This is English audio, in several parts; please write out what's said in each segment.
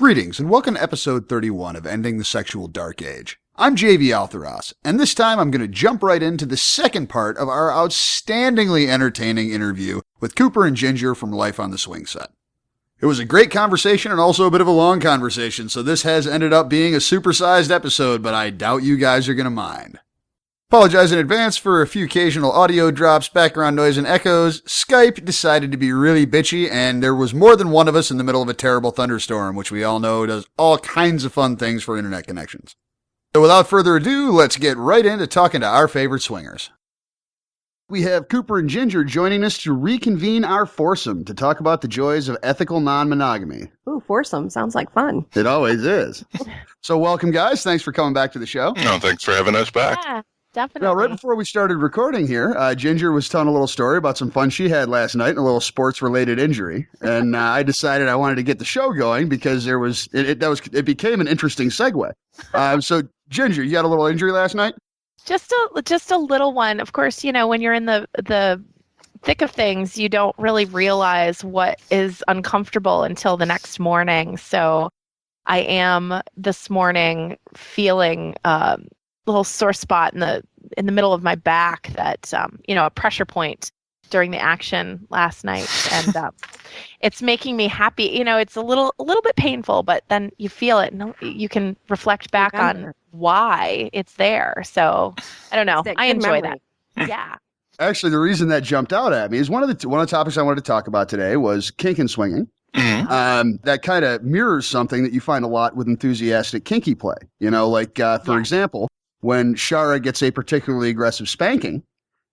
Greetings and welcome to episode 31 of Ending the Sexual Dark Age. I'm JV Altheros, and this time I'm going to jump right into the second part of our outstandingly entertaining interview with Cooper and Ginger from Life on the Swingset. It was a great conversation and also a bit of a long conversation, so this has ended up being a supersized episode, but I doubt you guys are going to mind. Apologize in advance for a few occasional audio drops, background noise, and echoes. Skype decided to be really bitchy, and there was more than one of us in the middle of a terrible thunderstorm, which we all know does all kinds of fun things for internet connections. So without further ado, let's get right into talking to our favorite swingers. We have Cooper and Ginger joining us to reconvene our foursome to talk about the joys of ethical non-monogamy. Ooh, foursome. Sounds like fun. It always is. So welcome, guys. Thanks for coming back to the show. No, thanks for having us back. Yeah. Definitely. Now, right before we started recording here, Ginger was telling a little story about some fun she had last night and a little sports-related injury. And I decided I wanted to get the show going because it became an interesting segue. So, Ginger, you had a little injury last night? Just a little one. Of course, you know, when you're in the thick of things, you don't really realize what is uncomfortable until the next morning. So I am this morning feeling little sore spot in the middle of my back that a pressure point during the action last night, and it's making me happy. You know, it's a little bit painful, but then you feel it and you can reflect back on why it's there. So I don't know. I enjoy that. Yeah. Actually, the reason that jumped out at me is one of the topics I wanted to talk about today was kink and swinging. Mm-hmm. That kind of mirrors something that you find a lot with enthusiastic kinky play. You know, like for example, when Shara gets a particularly aggressive spanking,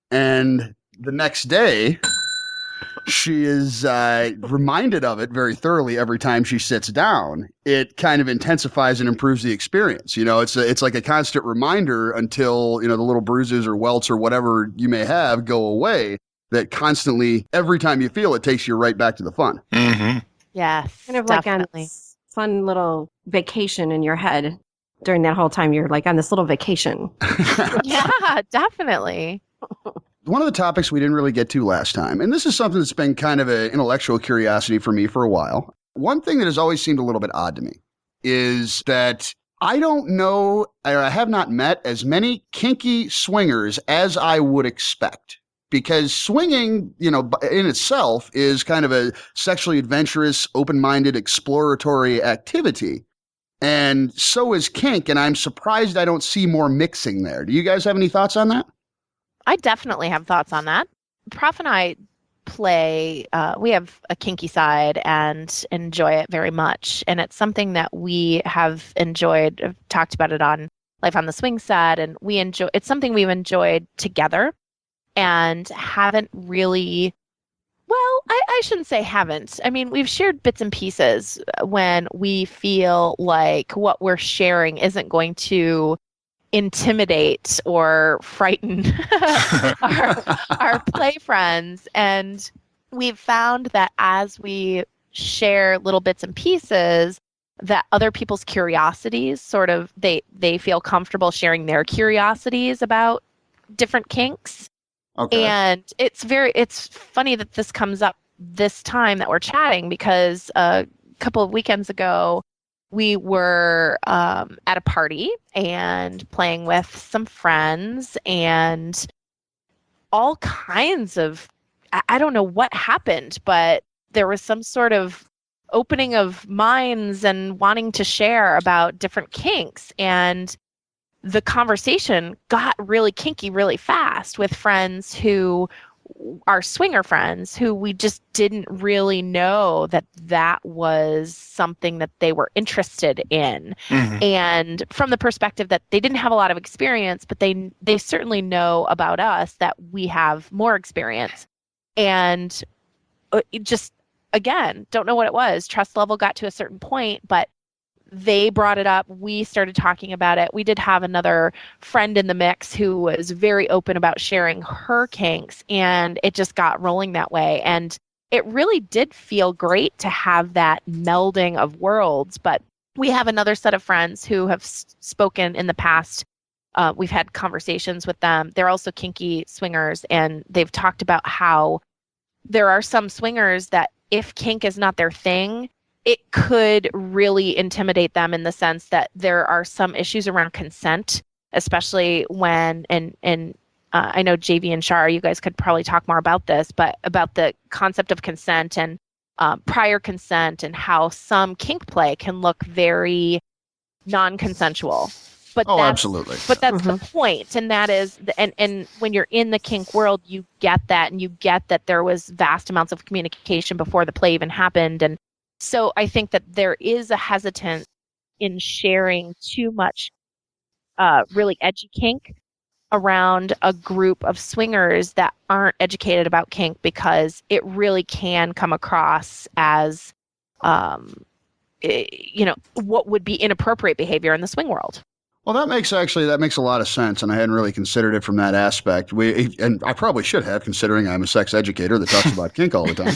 and the next day she is reminded of it very thoroughly every time she sits down, it kind of intensifies and improves the experience. You know, it's like a constant reminder until, you know, the little bruises or welts or whatever you may have go away, that constantly, every time you feel it, takes you right back to the fun. Mm-hmm. Yes, kind of definitely. Like a fun little vacation in your head. During that whole time, you're like on this little vacation. Yeah, definitely. One of the topics we didn't really get to last time, and this is something that's been kind of an intellectual curiosity for me for a while. One thing that has always seemed a little bit odd to me is that I don't know, or I have not met as many kinky swingers as I would expect. Because swinging, you know, in itself is kind of a sexually adventurous, open-minded, exploratory activity. And so is kink, and I'm surprised I don't see more mixing there. Do you guys have any thoughts on that? I definitely have thoughts on that. Prof and I play, we have a kinky side and enjoy it very much. And it's something that we have enjoyed, I've talked about it on Life on the Swingset, and it's something we've enjoyed together and haven't really... Well, I shouldn't say haven't. I mean, we've shared bits and pieces when we feel like what we're sharing isn't going to intimidate or frighten our play friends. And we've found that as we share little bits and pieces, that other people's curiosities sort of, they feel comfortable sharing their curiosities about different kinks. Okay. And it's funny that this comes up this time that we're chatting, because a couple of weekends ago, we were at a party and playing with some friends, and all kinds of, I don't know what happened, but there was some sort of opening of minds and wanting to share about different kinks. And the conversation got really kinky really fast with friends who are swinger friends who we just didn't really know that was something that they were interested in. Mm-hmm. And from the perspective that they didn't have a lot of experience, but they certainly know about us that we have more experience. And it just, again, don't know what it was. Trust level got to a certain point, but they brought it up. We started talking about it. We did have another friend in the mix who was very open about sharing her kinks, and it just got rolling that way. And it really did feel great to have that melding of worlds. But we have another set of friends who have spoken in the past. We've had conversations with them. They're also kinky swingers, and they've talked about how there are some swingers that if kink is not their thing, it could really intimidate them in the sense that there are some issues around consent, especially when, and I know JV and Shara, you guys could probably talk more about this, but about the concept of consent and prior consent and how some kink play can look very non-consensual. But absolutely. But that's the point, and that is, and when you're in the kink world, you get that, and you get that there was vast amounts of communication before the play even happened, and so I think that there is a hesitance in sharing too much really edgy kink around a group of swingers that aren't educated about kink, because it really can come across as, what would be inappropriate behavior in the swing world. Well, that makes a lot of sense, and I hadn't really considered it from that aspect. And I probably should have, considering I'm a sex educator that talks about kink all the time.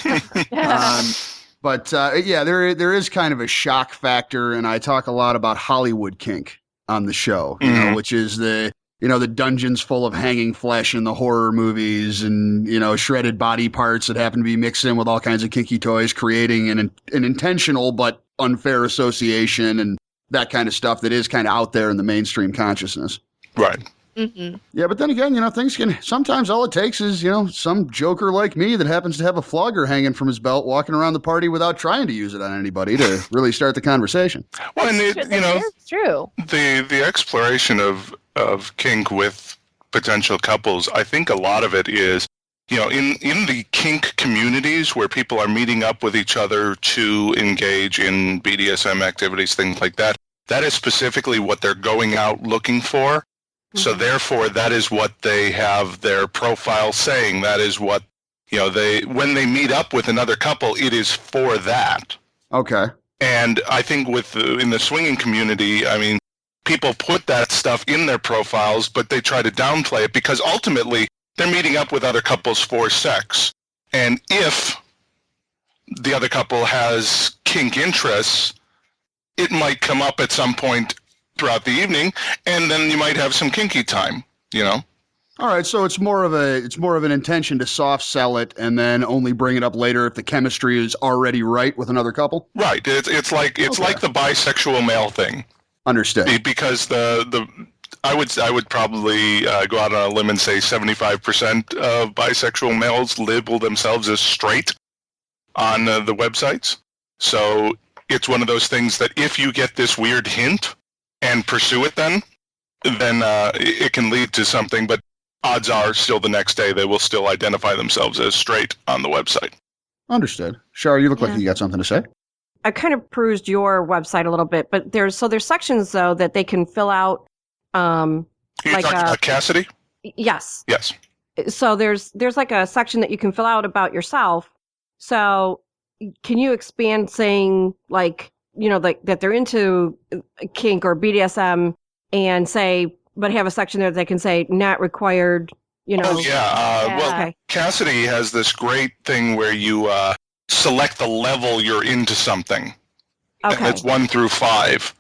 But there is kind of a shock factor, and I talk a lot about Hollywood kink on the show, which is the dungeons full of hanging flesh in the horror movies, and shredded body parts that happen to be mixed in with all kinds of kinky toys, creating an intentional but unfair association and that kind of stuff that is kind of out there in the mainstream consciousness. Right. Mm-hmm. Yeah, but then again, things can, sometimes all it takes is, some joker like me that happens to have a flogger hanging from his belt walking around the party without trying to use it on anybody to really start the conversation. Well, and it's true. The exploration of kink with potential couples, I think a lot of it is, in the kink communities where people are meeting up with each other to engage in BDSM activities, things like that, that is specifically what they're going out looking for. Mm-hmm. So therefore, that is what they have their profile saying. That is what, when they meet up with another couple, it is for that. Okay. And I think in the swinging community, I mean, people put that stuff in their profiles, but they try to downplay it because ultimately they're meeting up with other couples for sex. And if the other couple has kink interests, it might come up at some point throughout the evening, and then you might have some kinky time, All right, so it's more of an intention to soft sell it and then only bring it up later if the chemistry is already right with another couple? Right. It's like the bisexual male thing. Understood. Because I would probably go out on a limb and say 75% of bisexual males label themselves as straight on the websites. So it's one of those things that if you get this weird hint and pursue it, then it can lead to something. But odds are, still the next day, they will still identify themselves as straight on the website. Understood. Shara, you look like you got something to say. I kind of perused your website a little bit, but there's sections though that they can fill out. You talking about Cassidy? Yes. Yes. So there's like a section that you can fill out about yourself. So can you expand saying like, that they're into kink or BDSM and say, but have a section there that they can say not required, Oh, yeah. Well, okay. Cassidy has this great thing where you select the level you're into something. Okay. And it's 1 through 5.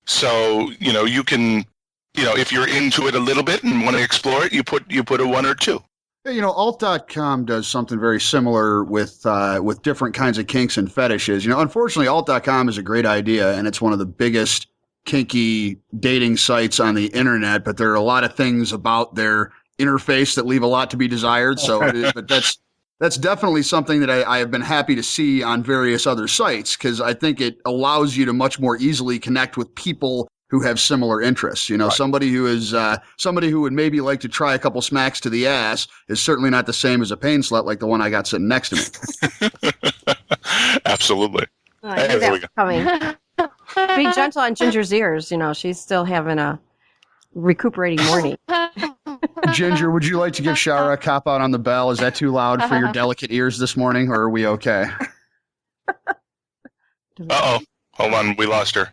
So, you can, if you're into it a little bit and want to explore it, you put a 1 or 2. Alt.com does something very similar with different kinds of kinks and fetishes. Unfortunately, Alt.com is a great idea, and it's one of the biggest kinky dating sites on the internet, but there are a lot of things about their interface that leave a lot to be desired. So, but that's definitely something that I have been happy to see on various other sites, because I think it allows you to much more easily connect with people who have similar interests. Right. Somebody who would maybe like to try a couple smacks to the ass is certainly not the same as a pain slut like the one I got sitting next to me. Absolutely. I knew that was coming. Be gentle on Ginger's ears. She's still having a recuperating morning. Ginger, would you like to give Shara a cop out on the bell? Is that too loud for your delicate ears this morning, or are we okay? Uh-oh. Hold on. We lost her.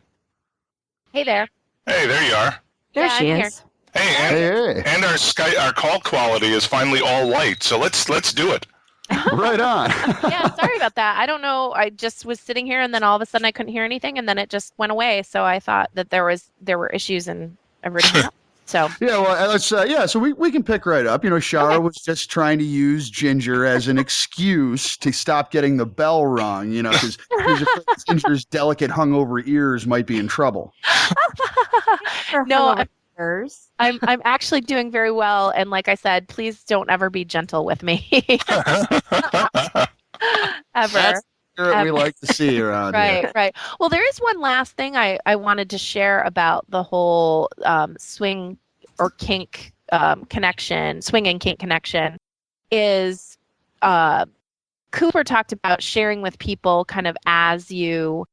Hey there. Hey, there you are. There she is. Hey, and our call quality is finally all white, so let's do it. Right on. Yeah, sorry about that. I don't know. I just was sitting here, and then all of a sudden I couldn't hear anything, and then it just went away. So I thought that there were issues and everything else. So Yeah, well, let's. So we can pick right up. Shara was just trying to use Ginger as an excuse to stop getting the bell rung. Because Ginger's delicate hungover ears might be in trouble. no, I'm actually doing very well, and like I said, please don't ever be gentle with me. Ever. That's the spirit we like to see around here. Right. Well, there is one last thing I wanted to share about the whole swing or kink connection, swing and kink connection, is Cooper talked about sharing with people kind of as you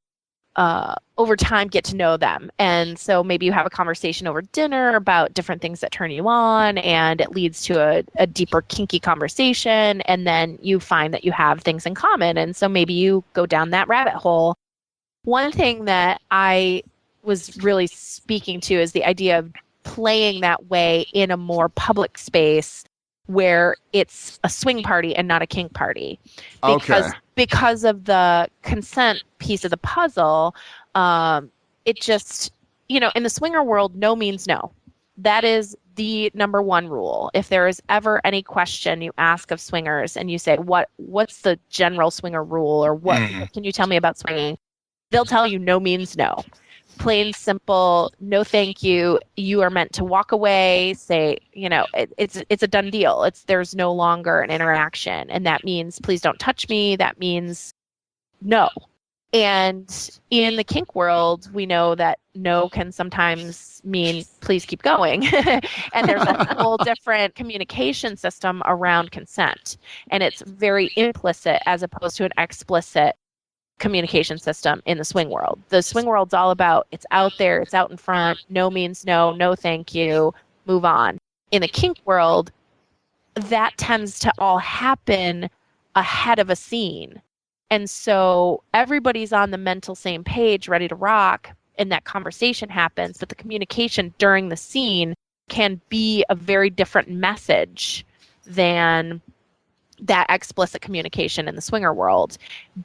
over time get to know them. And so maybe you have a conversation over dinner about different things that turn you on, and it leads to a deeper kinky conversation, and then you find that you have things in common, and so maybe you go down that rabbit hole. One thing that I was really speaking to is the idea of playing that way in a more public space where it's a swing party and not a kink party. Because of the consent piece of the puzzle, it just, in the swinger world, no means no. That is the number one rule. If there is ever any question you ask of swingers and you say, what's the general swinger rule, or what can you tell me about swinging? They'll tell you no means no. Plain, simple, no thank you. You are meant to walk away, say, it's a done deal. There's no longer an interaction. And that means, please don't touch me. That means no. And in the kink world, we know that no can sometimes mean, please keep going. And there's a whole different communication system around consent. And it's very implicit as opposed to an explicit communication system in the swing world. The swing world's all about, it's out there, it's out in front, no means no, no thank you, move on. In the kink world, that tends to all happen ahead of a scene. And so everybody's on the mental same page, ready to rock, and that conversation happens, but the communication during the scene can be a very different message than that explicit communication in the swinger world.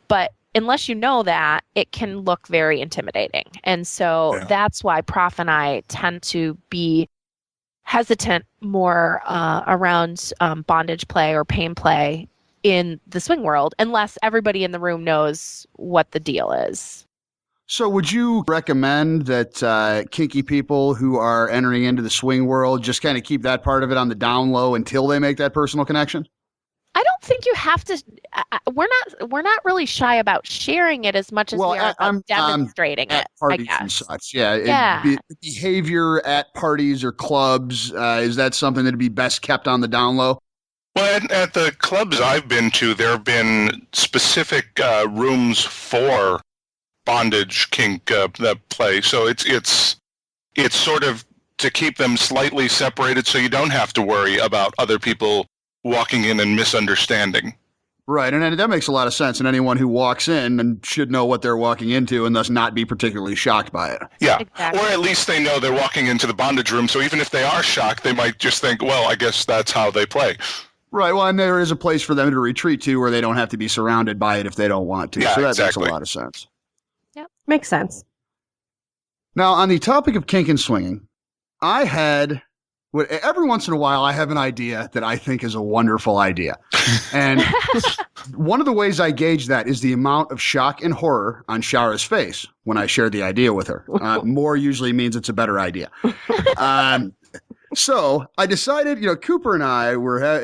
But unless you know that, it can look very intimidating. And so that's why Prof and I tend to be hesitant more around bondage play or pain play in the swing world, unless everybody in the room knows what the deal is. So would you recommend that kinky people who are entering into the swing world just kind of keep that part of it on the down low until they make that personal connection? I don't think you have to. We're not really shy about sharing it as much as we are about demonstrating it. Parties and such, yeah. Behavior at parties or clubs, is that something that'd be best kept on the down low? Well, at the clubs I've been to, there have been specific rooms for bondage kink that play. So it's sort of to keep them slightly separated, so you don't have to worry about other people walking in and misunderstanding. Right, and that makes a lot of sense. And anyone who walks in and should know what they're walking into and thus not be particularly shocked by it. Yeah, exactly. Or at least they know they're walking into the bondage room, so even if they are shocked, they might just think, well, I guess that's how they play. Right, well, and there is a place for them to retreat to where they don't have to be surrounded by it if they don't want to. Yeah, so that exactly. makes a lot of sense. Yep, makes sense. Now, on the topic of kink and swinging, every once in a while, I have an idea that I think is a wonderful idea. And one of the ways I gauge that is the amount of shock and horror on Shara's face when I share the idea with her. More usually means it's a better idea. So I decided, Cooper and I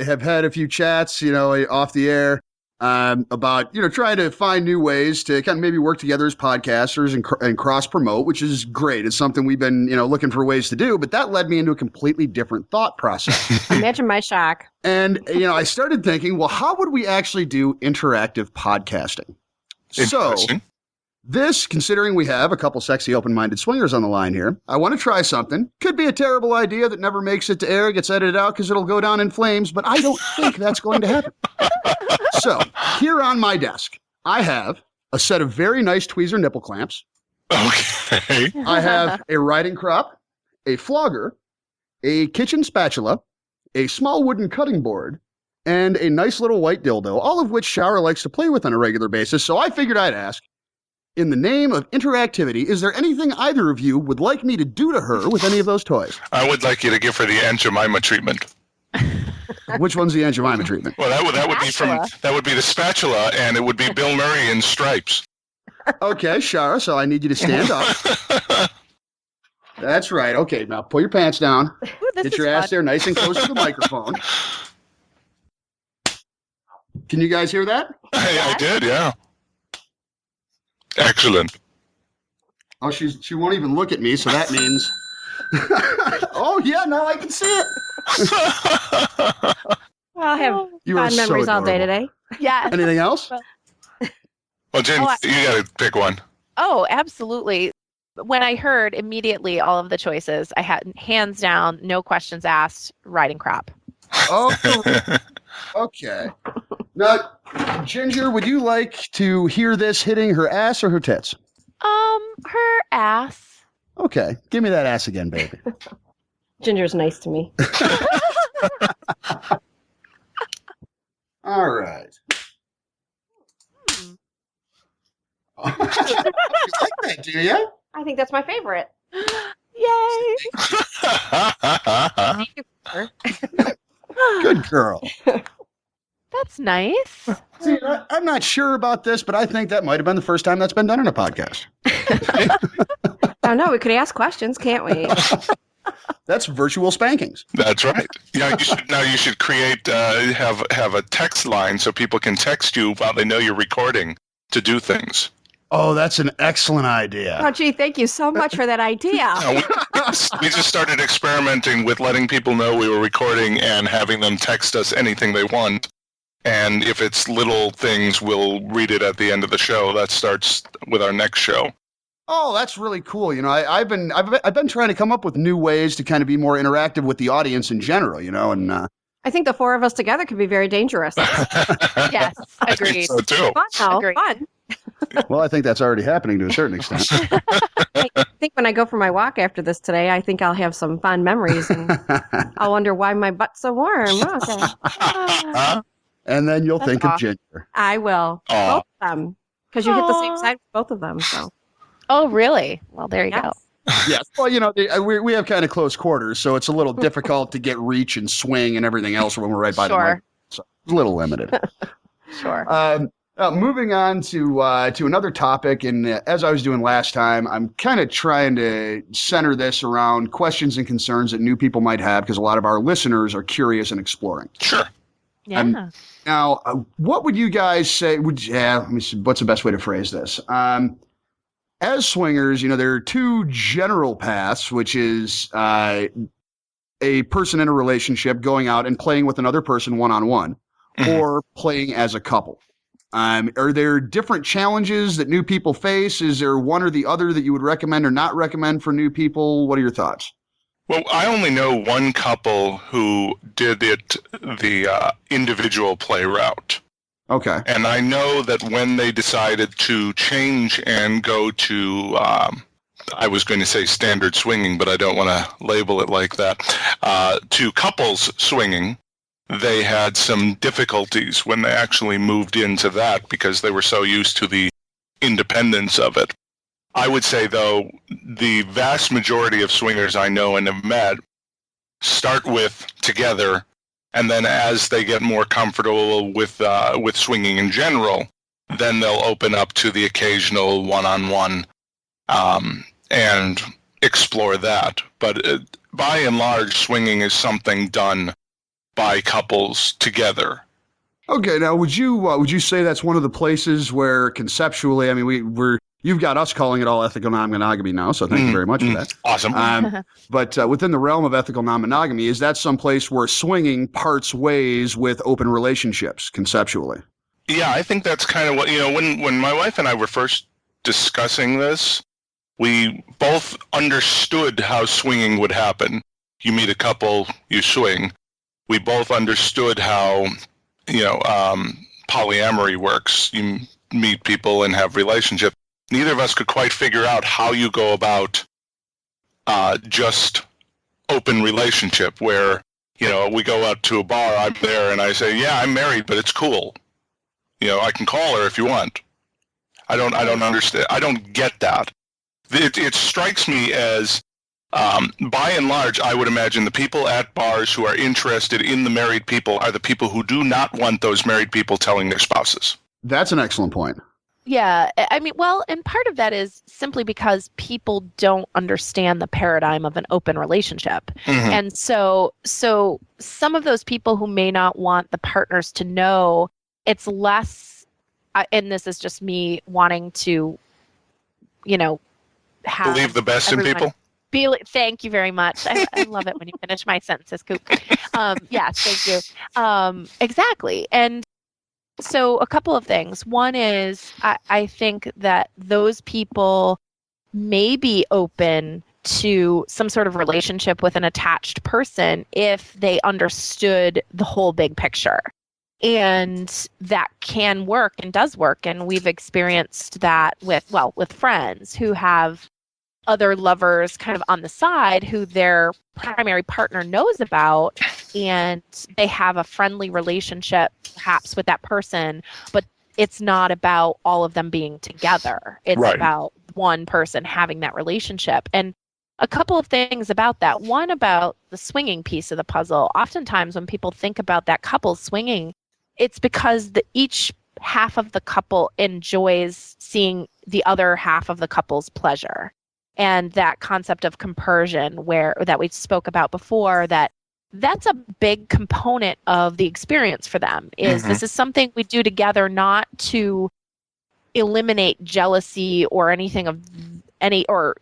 have had a few chats, off the air about, trying to find new ways to kind of maybe work together as podcasters and cross promote, which is great. It's something we've been, looking for ways to do, but that led me into a completely different thought process. Imagine my shock. And, I started thinking, well, how would we actually do interactive podcasting? So this, considering we have a couple sexy open-minded swingers on the line here, I want to try something. Could be a terrible idea that never makes it to air, gets edited out because it'll go down in flames, but I don't think that's going to happen. So, here on my desk, I have a set of very nice tweezer nipple clamps. Okay. I have a riding crop, a flogger, a kitchen spatula, a small wooden cutting board, and a nice little white dildo, all of which Shara likes to play with on a regular basis. So I figured I'd ask, in the name of interactivity, is there anything either of you would like me to do to her with any of those toys? I would like you to give her the Aunt Jemima treatment. Which one's the Aunt Jemima treatment? Well, that would be the spatula, and it would be Bill Murray in stripes. Okay, Shara, so I need you to stand up. That's right. Okay, now pull your pants down. Ooh, Get your ass there nice and close to the microphone. Can you guys hear that? I did, yeah. Excellent. Oh, she won't even look at me, so that means... Oh, yeah, now I can see it. I'll have You are fond so memories all day adorable. today. Yeah. Anything else? Well, Jen, you got to pick one. Oh, absolutely. When I heard immediately all of the choices, I had hands down, no questions asked, riding crop. Oh, okay. Now, Ginger, would you like to hear this hitting her ass or her tits? Her ass. Okay, give me that ass again, baby. Ginger's nice to me. All right. You like that, do you? I think that's my favorite. Yay! Thank you, sir. Good girl. That's nice. See, I'm not sure about this, but I think that might have been the first time that's been done in a podcast. Oh no, we could ask questions, can't we? That's virtual spankings. That's right. Yeah, you should create have a text line so people can text you while they know you're recording to do things. Oh, that's an excellent idea. Oh, gee, thank you so much for that idea. We just started experimenting with letting people know we were recording and having them text us anything they want. And if it's little things, we'll read it at the end of the show. That starts with our next show. Oh, that's really cool. You know, I've been trying to come up with new ways to kind of be more interactive with the audience in general. You know, and I think the four of us together could be very dangerous. Yes, I think agreed. so too. Fun, though. Agreed. Fun. well, I think that's already happening to a certain extent. I think when I go for my walk after this today, I think I'll have some fond memories, and I'll wonder why my butt's so warm. Okay. And then you'll think of awesome. Ginger. I will. Aw. Both of them. Because you hit the same Aw. side with both of them. So. Oh, really? Well, there you Yes. go. Yes. Well, you know, we have kind of close quarters, so it's a little difficult to get reach and swing and everything else when we're right by the Sure. mic. So it's a little limited. Sure. Moving on to another topic, and as I was doing last time, I'm kind of trying to center this around questions and concerns that new people might have, because a lot of our listeners are curious and exploring. Sure. Yeah. Now, what would you guys say? Let me see, what's the best way to phrase this? As swingers, you know, there are two general paths, which is a person in a relationship going out and playing with another person one-on-one, or playing as a couple. Are there different challenges that new people face? Is there one or the other that you would recommend or not recommend for new people? What are your thoughts? Well, I only know one couple who did it the individual play route. Okay. And I know that when they decided to change and go to, I was going to say standard swinging, but I don't want to label it like that, to couples swinging, they had some difficulties when they actually moved into that because they were so used to the independence of it. I would say, though, the vast majority of swingers I know and have met start with together, and then as they get more comfortable with swinging in general, then they'll open up to the occasional one-on-one and explore that. But by and large, swinging is something done by couples together. Okay. Now, would you say that's one of the places where conceptually, I mean, you've got us calling it all ethical non-monogamy now, so thank you very much for that. Awesome. But within the realm of ethical non-monogamy, is that some place where swinging parts ways with open relationships conceptually? Yeah, I think that's kind of what, when my wife and I were first discussing this, we both understood how swinging would happen. You meet a couple, you swing. We both understood how, polyamory works. You meet people and have relationships. Neither of us could quite figure out how you go about just open relationship where, we go out to a bar, I'm there, and I say, yeah, I'm married, but it's cool. I can call her if you want. I don't understand. I don't get that. It strikes me as, by and large, I would imagine the people at bars who are interested in the married people are the people who do not want those married people telling their spouses. That's an excellent point. Yeah, I mean, well, and part of that is simply because people don't understand the paradigm of an open relationship. Mhm. And so some of those people who may not want the partners to know, it's less, and this is just me wanting to, have Believe the best in everyone people? Thank you very much. I love it when you finish my sentences, Coop. Yes, thank you. Exactly. And so a couple of things. One is I think that those people may be open to some sort of relationship with an attached person if they understood the whole big picture. And that can work and does work. And we've experienced that with friends who have other lovers kind of on the side who their primary partner knows about, and they have a friendly relationship perhaps with that person, but it's not about all of them being together. It's Right. about one person having that relationship. And a couple of things about that. One, about the swinging piece of the puzzle. Oftentimes when people think about that couple swinging, it's because each half of the couple enjoys seeing the other half of the couple's pleasure. And that concept of compersion that we spoke about before, that's a big component of the experience for them. Is This is something we do together, not to eliminate jealousy or anything of any, or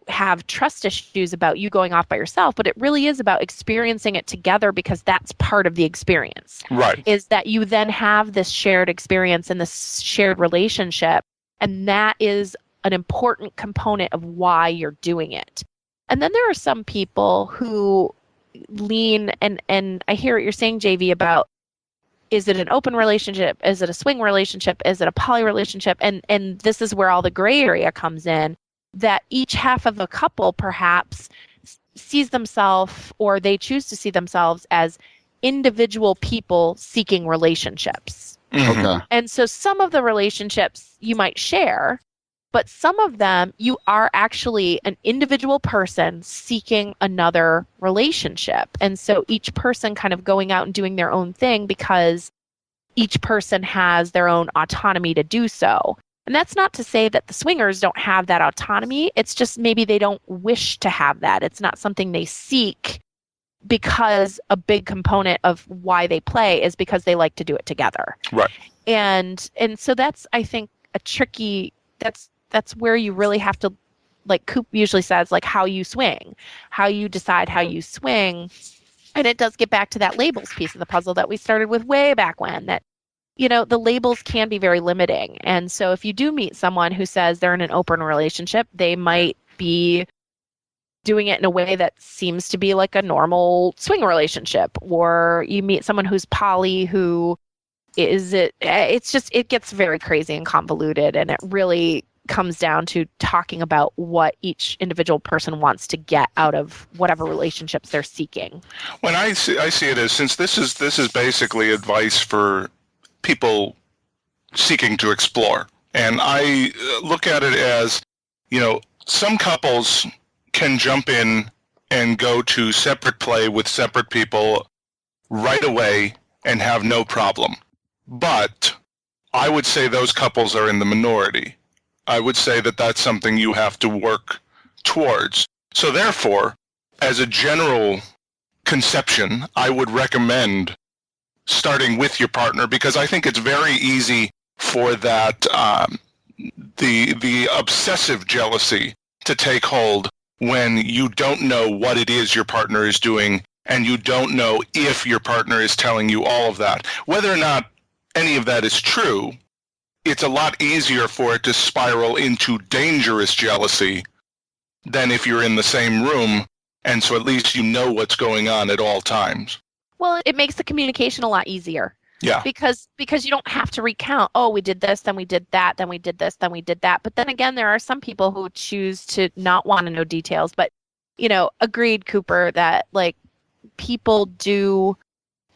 have trust issues about you going off by yourself, but it really is about experiencing it together, because that's part of the experience. Right. Is that you then have this shared experience and this shared relationship, and that is an important component of why you're doing it. And then there are some people who lean, and I hear what you're saying, JV, about, is it an open relationship? Is it a swing relationship? Is it a poly relationship? And this is where all the gray area comes in, that each half of a couple perhaps sees themselves, or they choose to see themselves as individual people seeking relationships. Mhm. Okay. And so some of the relationships you might share, but some of them you are actually an individual person seeking another relationship. And so each person kind of going out and doing their own thing, because each person has their own autonomy to do so. And that's not to say that the swingers don't have that autonomy. It's just maybe they don't wish to have that. It's not something they seek, because a big component of why they play is because they like to do it together. Right. And so that's, I think, a tricky, that's where you really have to, like Coop usually says, like how you swing, how you decide how you swing. And it does get back to that labels piece of the puzzle that we started with way back when, that, the labels can be very limiting. And so if you do meet someone who says they're in an open relationship, they might be doing it in a way that seems to be like a normal swing relationship. Or you meet someone who's poly, who it gets very crazy and convoluted, and it really comes down to talking about what each individual person wants to get out of whatever relationships they're seeking. When I see it as, since this is basically advice for people seeking to explore, and I look at it as, some couples can jump in and go to separate play with separate people right away and have no problem. But I would say those couples are in the minority. I would say that that's something you have to work towards. So therefore, as a general conception, I would recommend starting with your partner, because I think it's very easy for that the obsessive jealousy to take hold when you don't know what it is your partner is doing, and you don't know if your partner is telling you all of that. Whether or not any of that is true, it's a lot easier for it to spiral into dangerous jealousy than if you're in the same room, and so at least you know what's going on at all times. Well, it makes the communication a lot easier. Yeah. Because you don't have to recount, oh, we did this, then we did that, then we did this, then we did that. But then again, there are some people who choose to not want to know details. But, agreed, Cooper, that like people do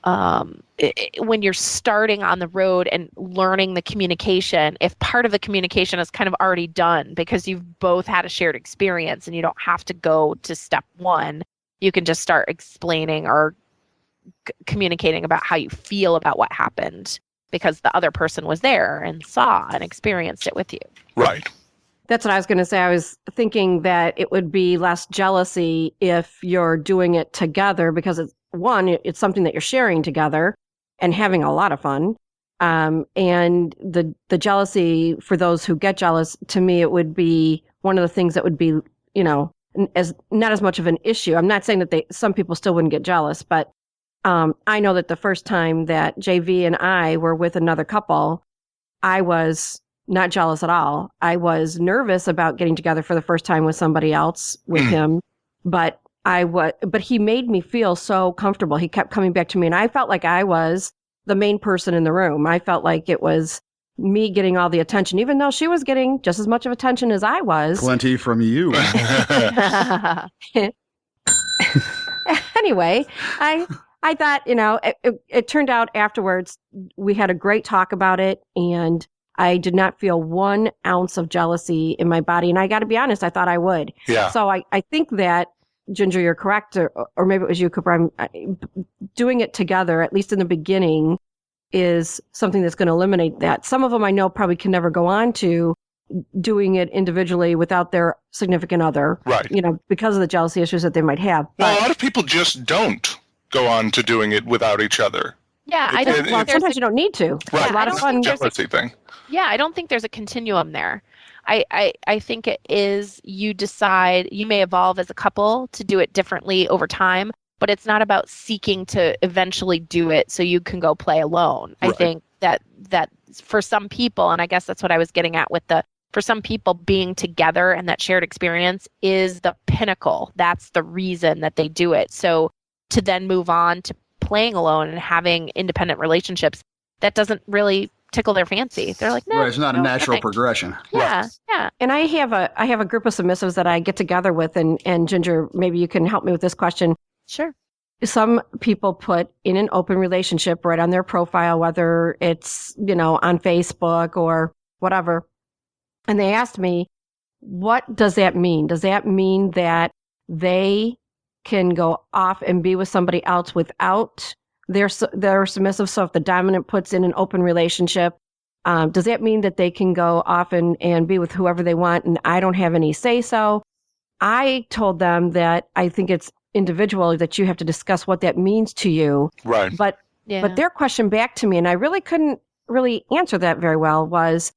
when you're starting on the road and learning the communication, if part of the communication is kind of already done because you've both had a shared experience and you don't have to go to step one, you can just start explaining or communicating about how you feel about what happened because the other person was there and saw and experienced it with you. Right. That's what I was going to say. I was thinking that it would be less jealousy if you're doing it together because it's something that you're sharing together and having a lot of fun. And the jealousy for those who get jealous, to me, it would be one of the things that would be, as not as much of an issue. I'm not saying that some people still wouldn't get jealous, but I know that the first time that JV and I were with another couple, I was not jealous at all. I was nervous about getting together for the first time with somebody else with him, but he made me feel so comfortable. He kept coming back to me and I felt like I was the main person in the room. I felt like it was me getting all the attention, even though she was getting just as much of attention as I was. Plenty from you. Anyway, I thought, it turned out afterwards, we had a great talk about it and I did not feel 1 ounce of jealousy in my body. And I got to be honest, I thought I would. Yeah. So I think that, Ginger, you're correct, or maybe it was you, Cooper, doing it together, at least in the beginning, is something that's going to eliminate that. Some of them I know probably can never go on to doing it individually without their significant other. Right. Because of the jealousy issues that they might have. Well, a lot of people just don't go on to doing it without each other. Yeah, I don't. Well, sometimes you don't need to. Right. It's a lot of fun. Jealousy thing. Yeah, I don't think there's a continuum there. I think it is, you decide, you may evolve as a couple to do it differently over time, but it's not about seeking to eventually do it so you can go play alone. Right. I think that for some people, and I guess that's what I was getting at with for some people, being together and that shared experience is the pinnacle. That's the reason that they do it. So to then move on to playing alone and having independent relationships, that doesn't really tickle their fancy. They're like, no, Right, it's not a natural progression. Yeah, Right. yeah. And I have a group of submissives that I get together with, and Ginger, maybe you can help me with this question. Sure. Some people put in an open relationship right on their profile, whether it's, on Facebook or whatever. And they asked me, what does that mean? Does that mean that they can go off and be with somebody else without their submissive? So if the dominant puts in an open relationship, does that mean that they can go off and be with whoever they want and I don't have any say so? I told them that I think it's individual, that you have to discuss what that means to you. Right. But their question back to me, and I really couldn't really answer that very well, was,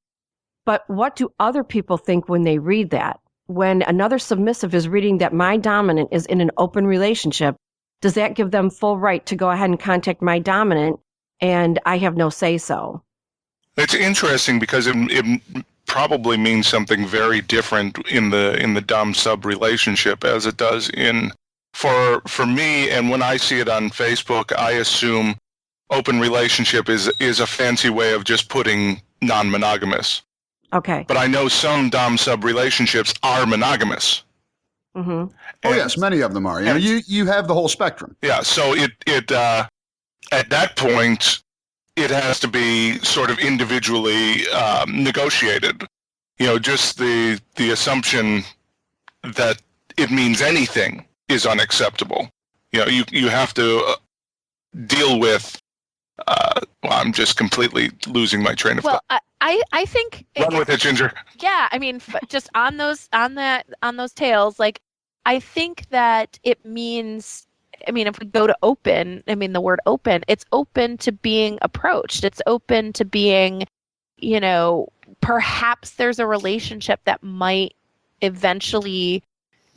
but what do other people think when they read that? When another submissive is reading that my dominant is in an open relationship, does that give them full right to go ahead and contact my dominant and I have no say so? It's interesting because it probably means something very different in the dom sub relationship as it does for me. And when I see it on Facebook, I assume open relationship is a fancy way of just putting non-monogamous. Okay. But I know some dom sub relationships are monogamous. Mm-hmm. Oh yes, many of them are. You have the whole spectrum. Yeah. So it at that point, it has to be sort of individually negotiated. Just the assumption that it means anything is unacceptable. You have to deal with. I'm just completely losing my train of thought. Well, I think Run with it, Ginger. Yeah, I mean, just on those tails, like, I think that it means, I mean, if we go to open, I mean, the word open, it's open to being approached. It's open to being, perhaps there's a relationship that might eventually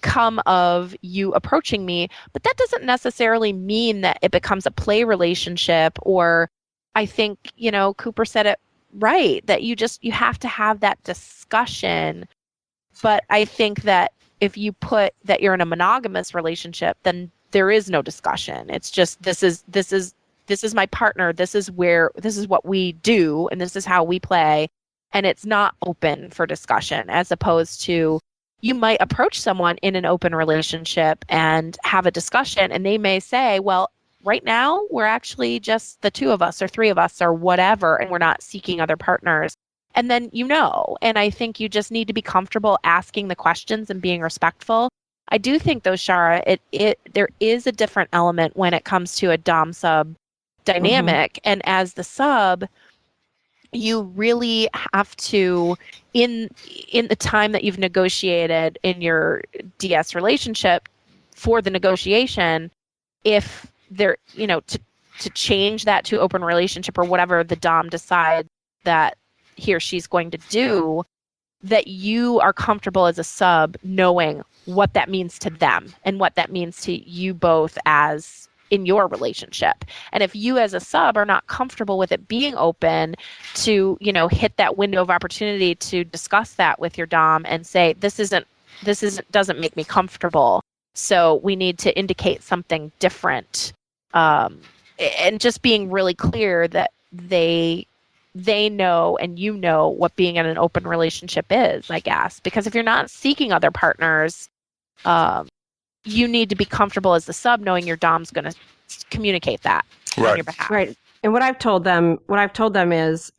come of you approaching me, but that doesn't necessarily mean that it becomes a play relationship. Or I think, Cooper said it right, that you have to have that discussion. But I think that if you put that you're in a monogamous relationship, then there is no discussion. It's just, this is my partner. This is what we do. And this is how we play. And it's not open for discussion, as opposed to, you might approach someone in an open relationship and have a discussion, and they may say, well, right now we're actually just the two of us or three of us or whatever, and we're not seeking other partners. And then, and I think you just need to be comfortable asking the questions and being respectful. I do think though, Shara, there is a different element when it comes to a dom sub dynamic. And as the sub, you really have to, in the time that you've negotiated in your DS relationship for the negotiation, if there, to change that to open relationship or whatever the dom decides that he or she's going to do, that you are comfortable as a sub knowing what that means to them and what that means to you both as in your relationship. And if you as a sub are not comfortable with it being open, to, hit that window of opportunity to discuss that with your dom and say, this doesn't make me comfortable. So we need to indicate something different. And just being really clear that they know and what being in an open relationship is, I guess. Because if you're not seeking other partners, you need to be comfortable as the sub knowing your dom's going to communicate that on your behalf. Right. And what I've told them is,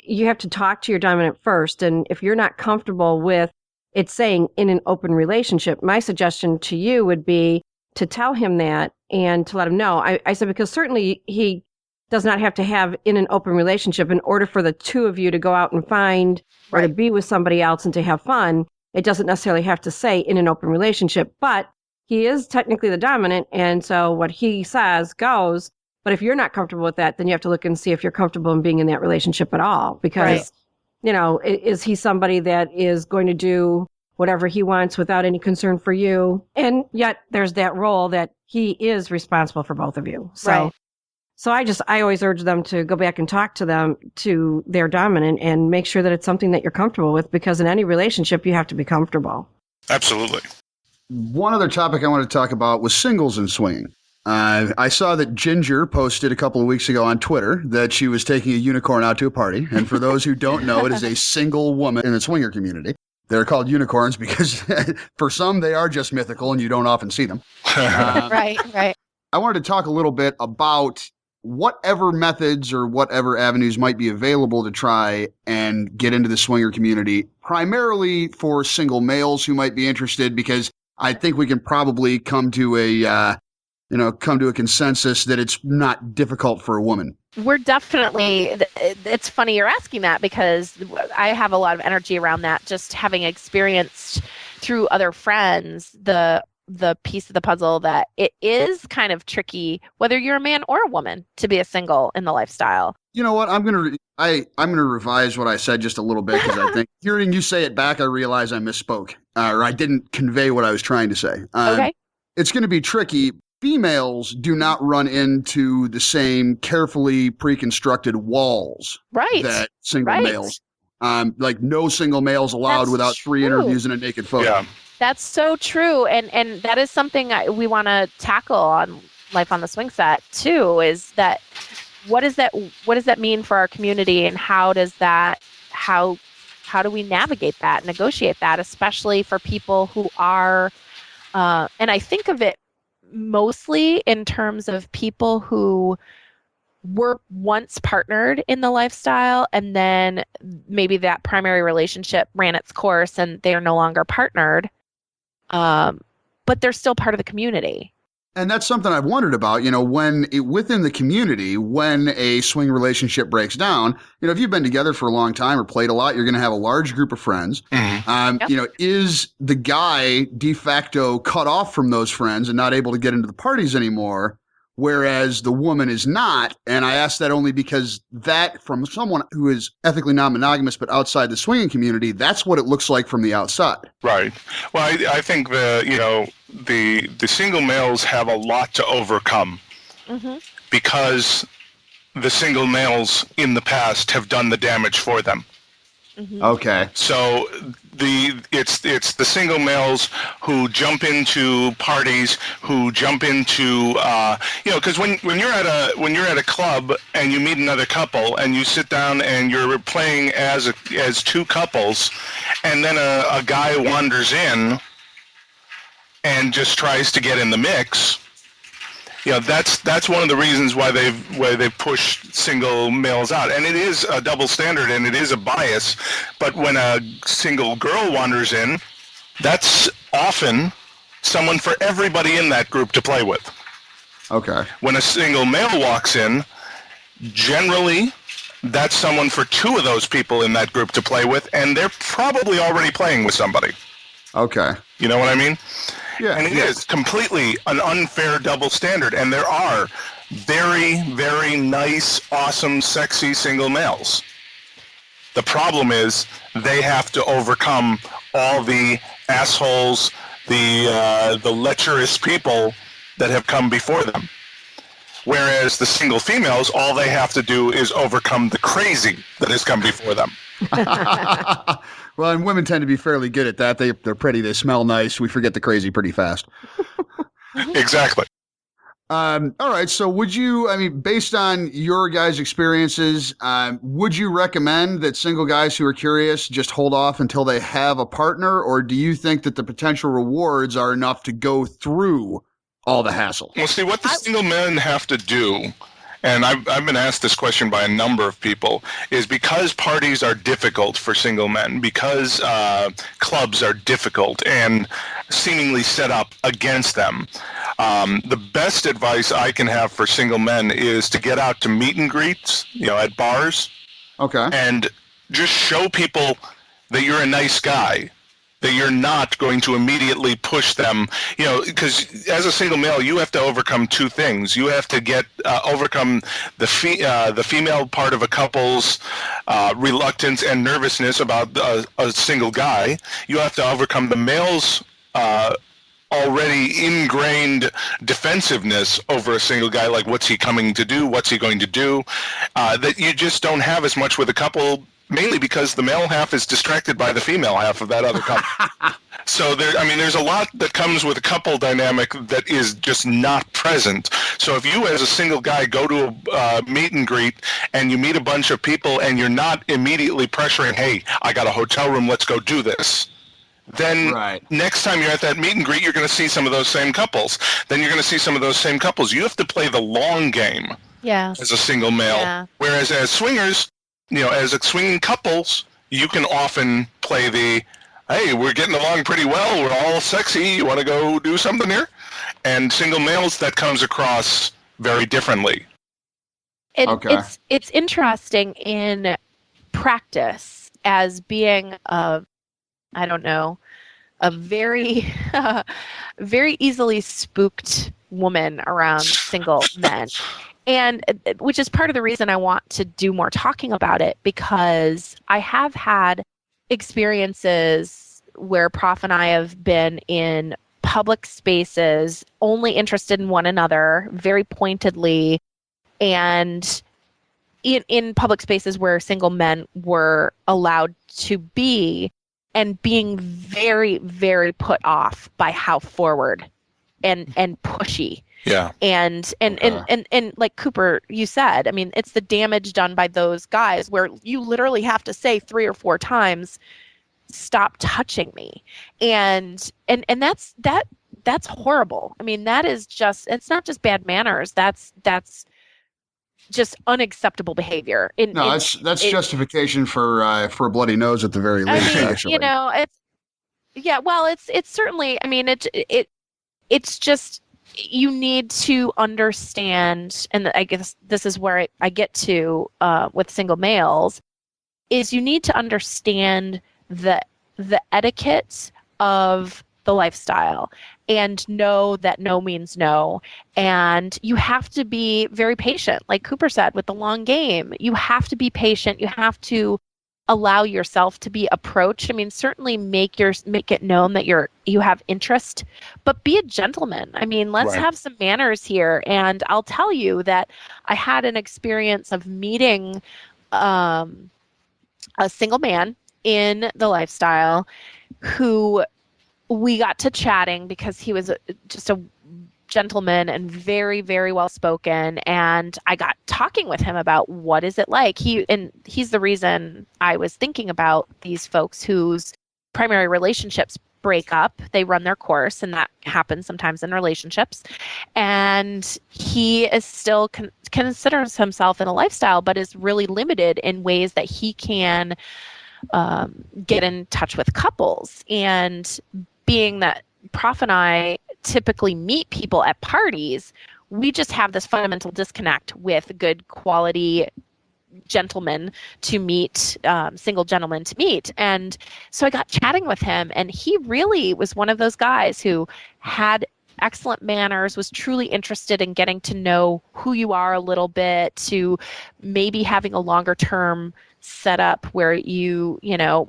you have to talk to your dominant first. And if you're not comfortable with it saying in an open relationship, my suggestion to you would be to tell him that and to let him know. I said, because certainly he does not have to have in an open relationship in order for the two of you to go out and find or to be with somebody else and to have fun. It doesn't necessarily have to say in an open relationship, but he is technically the dominant. And so what he says goes. But if you're not comfortable with that, then you have to look and see if you're comfortable in being in that relationship at all. Because, is he somebody that is going to do whatever he wants without any concern for you? And yet there's that role that he is responsible for both of you. So, so I always urge them to go back and talk to their dominant and make sure that it's something that you're comfortable with, because in any relationship, you have to be comfortable. Absolutely. One other topic I wanted to talk about was singles and swinging. I saw that Ginger posted a couple of weeks ago on Twitter that she was taking a unicorn out to a party. And for those who don't know, it is a single woman in the swinger community. They're called unicorns because for some, they are just mythical and you don't often see them. Right. I wanted to talk a little bit about whatever methods or whatever avenues might be available to try and get into the swinger community, primarily for single males who might be interested, because I think we can probably come to a consensus that it's not difficult for a woman. We're definitely, it's funny you're asking that, because I have a lot of energy around that, just having experienced through other friends the piece of the puzzle that it is kind of tricky, whether you're a man or a woman, to be a single in the lifestyle. You know what? I'm gonna revise what I said just a little bit, because I think hearing you say it back, I realize I misspoke, or I didn't convey what I was trying to say. Okay. It's going to be tricky. Females do not run into the same carefully pre-constructed walls that single males. Like no single males allowed without 3 interviews and a naked photo. Yeah. That's so true. And that is something we want to tackle on Life on the Swingset too, is that what does that mean for our community, and how do we navigate that, negotiate that, especially for people who are, and I think of it mostly in terms of people who were once partnered in the lifestyle and then maybe that primary relationship ran its course and they are no longer partnered, but they're still part of the community. And that's something I've wondered about, within the community, when a swing relationship breaks down, if you've been together for a long time or played a lot, you're going to have a large group of friends. Mm-hmm. Is the guy de facto cut off from those friends and not able to get into the parties anymore, whereas the woman is not? And I ask that only because that, from someone who is ethically non-monogamous but outside the swinging community, that's what it looks like from the outside. Right. Well, I think the single males have a lot to overcome, mm-hmm. because the single males in the past have done the damage for them. Mm-hmm. Okay. So it's the single males who jump into parties, who jump into because when you're at a club and you meet another couple and you sit down and you're playing as two couples, and then a guy wanders in and just tries to get in the mix, That's one of the reasons why they've pushed single males out, and it is a double standard and it is a bias. But when a single girl wanders in, that's often someone for everybody in that group to play with. Okay. When a single male walks in, generally that's someone for two of those people in that group to play with, and they're probably already playing with somebody. Okay. You know what I mean? Yeah. And it is completely an unfair double standard. And there are very, very nice, awesome, sexy single males. The problem is they have to overcome all the assholes, the lecherous people that have come before them. Whereas the single females, all they have to do is overcome the crazy that has come before them. Well, and women tend to be fairly good at that. They're pretty. They smell nice. We forget the crazy pretty fast. Exactly. All right. So based on your guys' experiences, would you recommend that single guys who are curious just hold off until they have a partner? Or do you think that the potential rewards are enough to go through all the hassle? Well, see, what the single men have to do, and I've been asked this question by a number of people, is because parties are difficult for single men, because clubs are difficult and seemingly set up against them, the best advice I can have for single men is to get out to meet and greets, at bars. Okay. And just show people that you're a nice guy, that you're not going to immediately push them, because as a single male, you have to overcome two things. You have to overcome the female part of a couple's reluctance and nervousness about a single guy. You have to overcome the male's already ingrained defensiveness over a single guy, like what's he coming to do, what's he going to do, that you just don't have as much with a couple, mainly because the male half is distracted by the female half of that other couple. So there's a lot that comes with a couple dynamic that is just not present. So if you as a single guy go to a meet and greet and you meet a bunch of people and you're not immediately pressuring, hey, I got a hotel room, let's go do this, then next time you're at that meet and greet, you're going to see some of those same couples. Then you're going to see some of those same couples. You have to play the long game as a single male. Yeah. Whereas as swingers, as a swinging couples, you can often play the, hey, we're getting along pretty well, we're all sexy, you want to go do something here? And single males, that comes across very differently. It's interesting in practice as being a very, very easily spooked woman around single men. And which is part of the reason I want to do more talking about it, because I have had experiences where Prof and I have been in public spaces, only interested in one another, very pointedly, and in public spaces where single men were allowed to be, and being very, very put off by how forward and pushy. Yeah. And like Cooper, you said, it's the damage done by those guys where you literally have to say 3 or 4 times, stop touching me. And that's horrible. That is just, it's not just bad manners. That's just unacceptable behavior. That's justification for a bloody nose at the very least. Actually. It's certainly, it's just, you need to understand, and I guess this is where I get to with single males, is you need to understand the etiquette of the lifestyle and know that no means no. And you have to be very patient, like Cooper said, with the long game. You have to be patient. You have to allow yourself to be approached. Certainly make it known that you have interest, but be a gentleman. Let's have some manners here. And I'll tell you that I had an experience of meeting a single man in the lifestyle who we got to chatting because he was just a gentleman and very, very well spoken. And I got talking with him about what is it like. He's the reason I was thinking about these folks whose primary relationships break up. They run their course, and that happens sometimes in relationships. And he is still considers himself in a lifestyle, but is really limited in ways that he can get in touch with couples. And being that Prof and I typically meet people at parties, we just have this fundamental disconnect with good quality gentlemen to meet, single gentlemen to meet. And so I got chatting with him, and he really was one of those guys who had excellent manners, was truly interested in getting to know who you are a little bit, to maybe having a longer term setup where you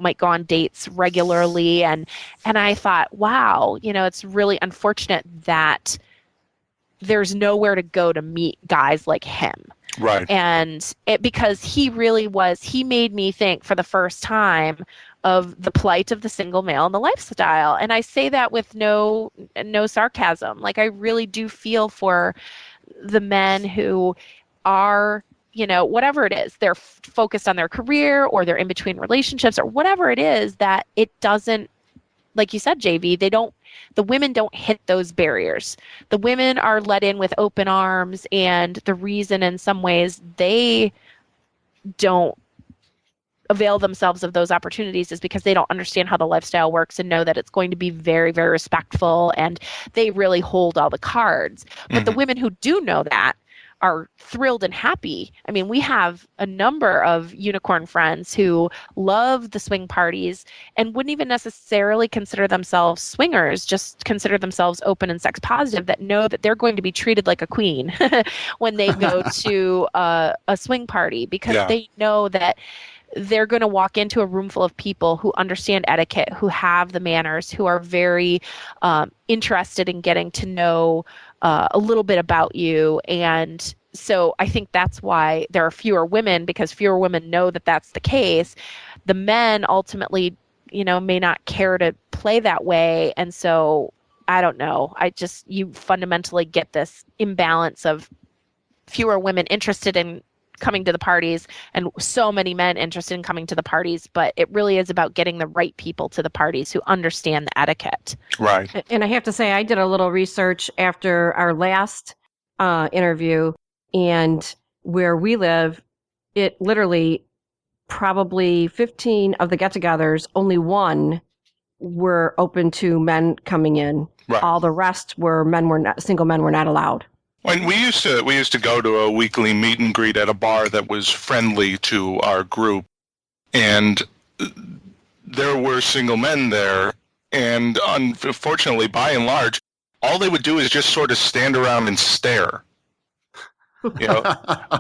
might go on dates regularly. And I thought, wow, it's really unfortunate that there's nowhere to go to meet guys like him. Right. And because he made me think for the first time of the plight of the single male and the lifestyle. And I say that with no sarcasm. Like, I really do feel for the men who are, whatever it is, they're focused on their career, or they're in between relationships, or whatever it is, that it doesn't, like you said, JV, the women don't hit those barriers. The women are let in with open arms, and the reason in some ways they don't avail themselves of those opportunities is because they don't understand how the lifestyle works and know that it's going to be very, very respectful, and they really hold all the cards. But the women who do know that are thrilled and happy. I mean, we have a number of unicorn friends who love the swing parties and wouldn't even necessarily consider themselves swingers, just consider themselves open and sex positive, that know that they're going to be treated like a queen when they go to a swing party, because they know that they're going to walk into a room full of people who understand etiquette, who have the manners, who are very interested in getting to know a little bit about you. And so I think that's why there are fewer women, because fewer women know that that's the case. The men ultimately, may not care to play that way. And so I don't know. You fundamentally get this imbalance of fewer women interested in coming to the parties and so many men interested in coming to the parties. But it really is about getting the right people to the parties who understand the etiquette. Right. And I have to say, I did a little research after our last interview, and where we live, it literally probably 15 of the get-togethers, only one were open to men coming in. Right. All the rest were single men were not allowed. When we used to go to a weekly meet and greet at a bar that was friendly to our group, and there were single men there, and unfortunately, by and large, all they would do is just sort of stand around and stare.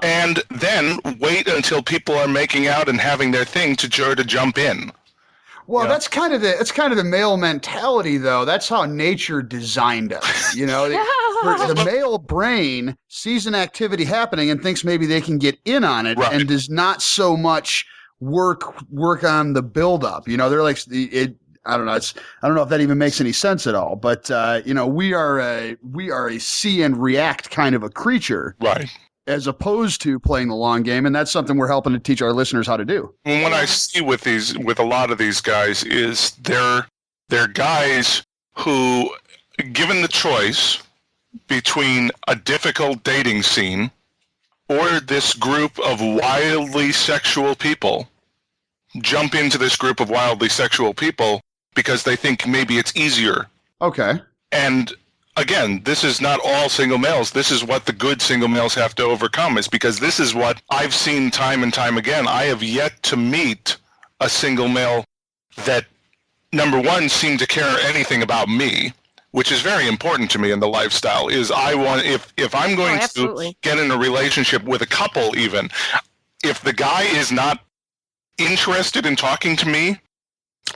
And then wait until people are making out and having their thing to jump in. Well, that's kind of the male mentality, though. That's how nature designed us. The male brain sees an activity happening and thinks maybe they can get in on it, and does not so much work on the buildup. They're like, I don't know. I don't know if that even makes any sense at all. But we are a see and react kind of a creature, right? As opposed to playing the long game, and that's something we're helping to teach our listeners how to do. And what I see with a lot of these guys is they're guys who, given the choice between a difficult dating scene or this group of wildly sexual people, jump into this group of wildly sexual people because they think maybe it's easier. Okay. And again, this is not all single males. This is what the good single males have to overcome, is because this is what I've seen time and time again. I have yet to meet a single male that, number one, seemed to care anything about me, which is very important to me in the lifestyle. Is I want, if I'm going to get in a relationship with a couple, even if the guy is not interested in talking to me,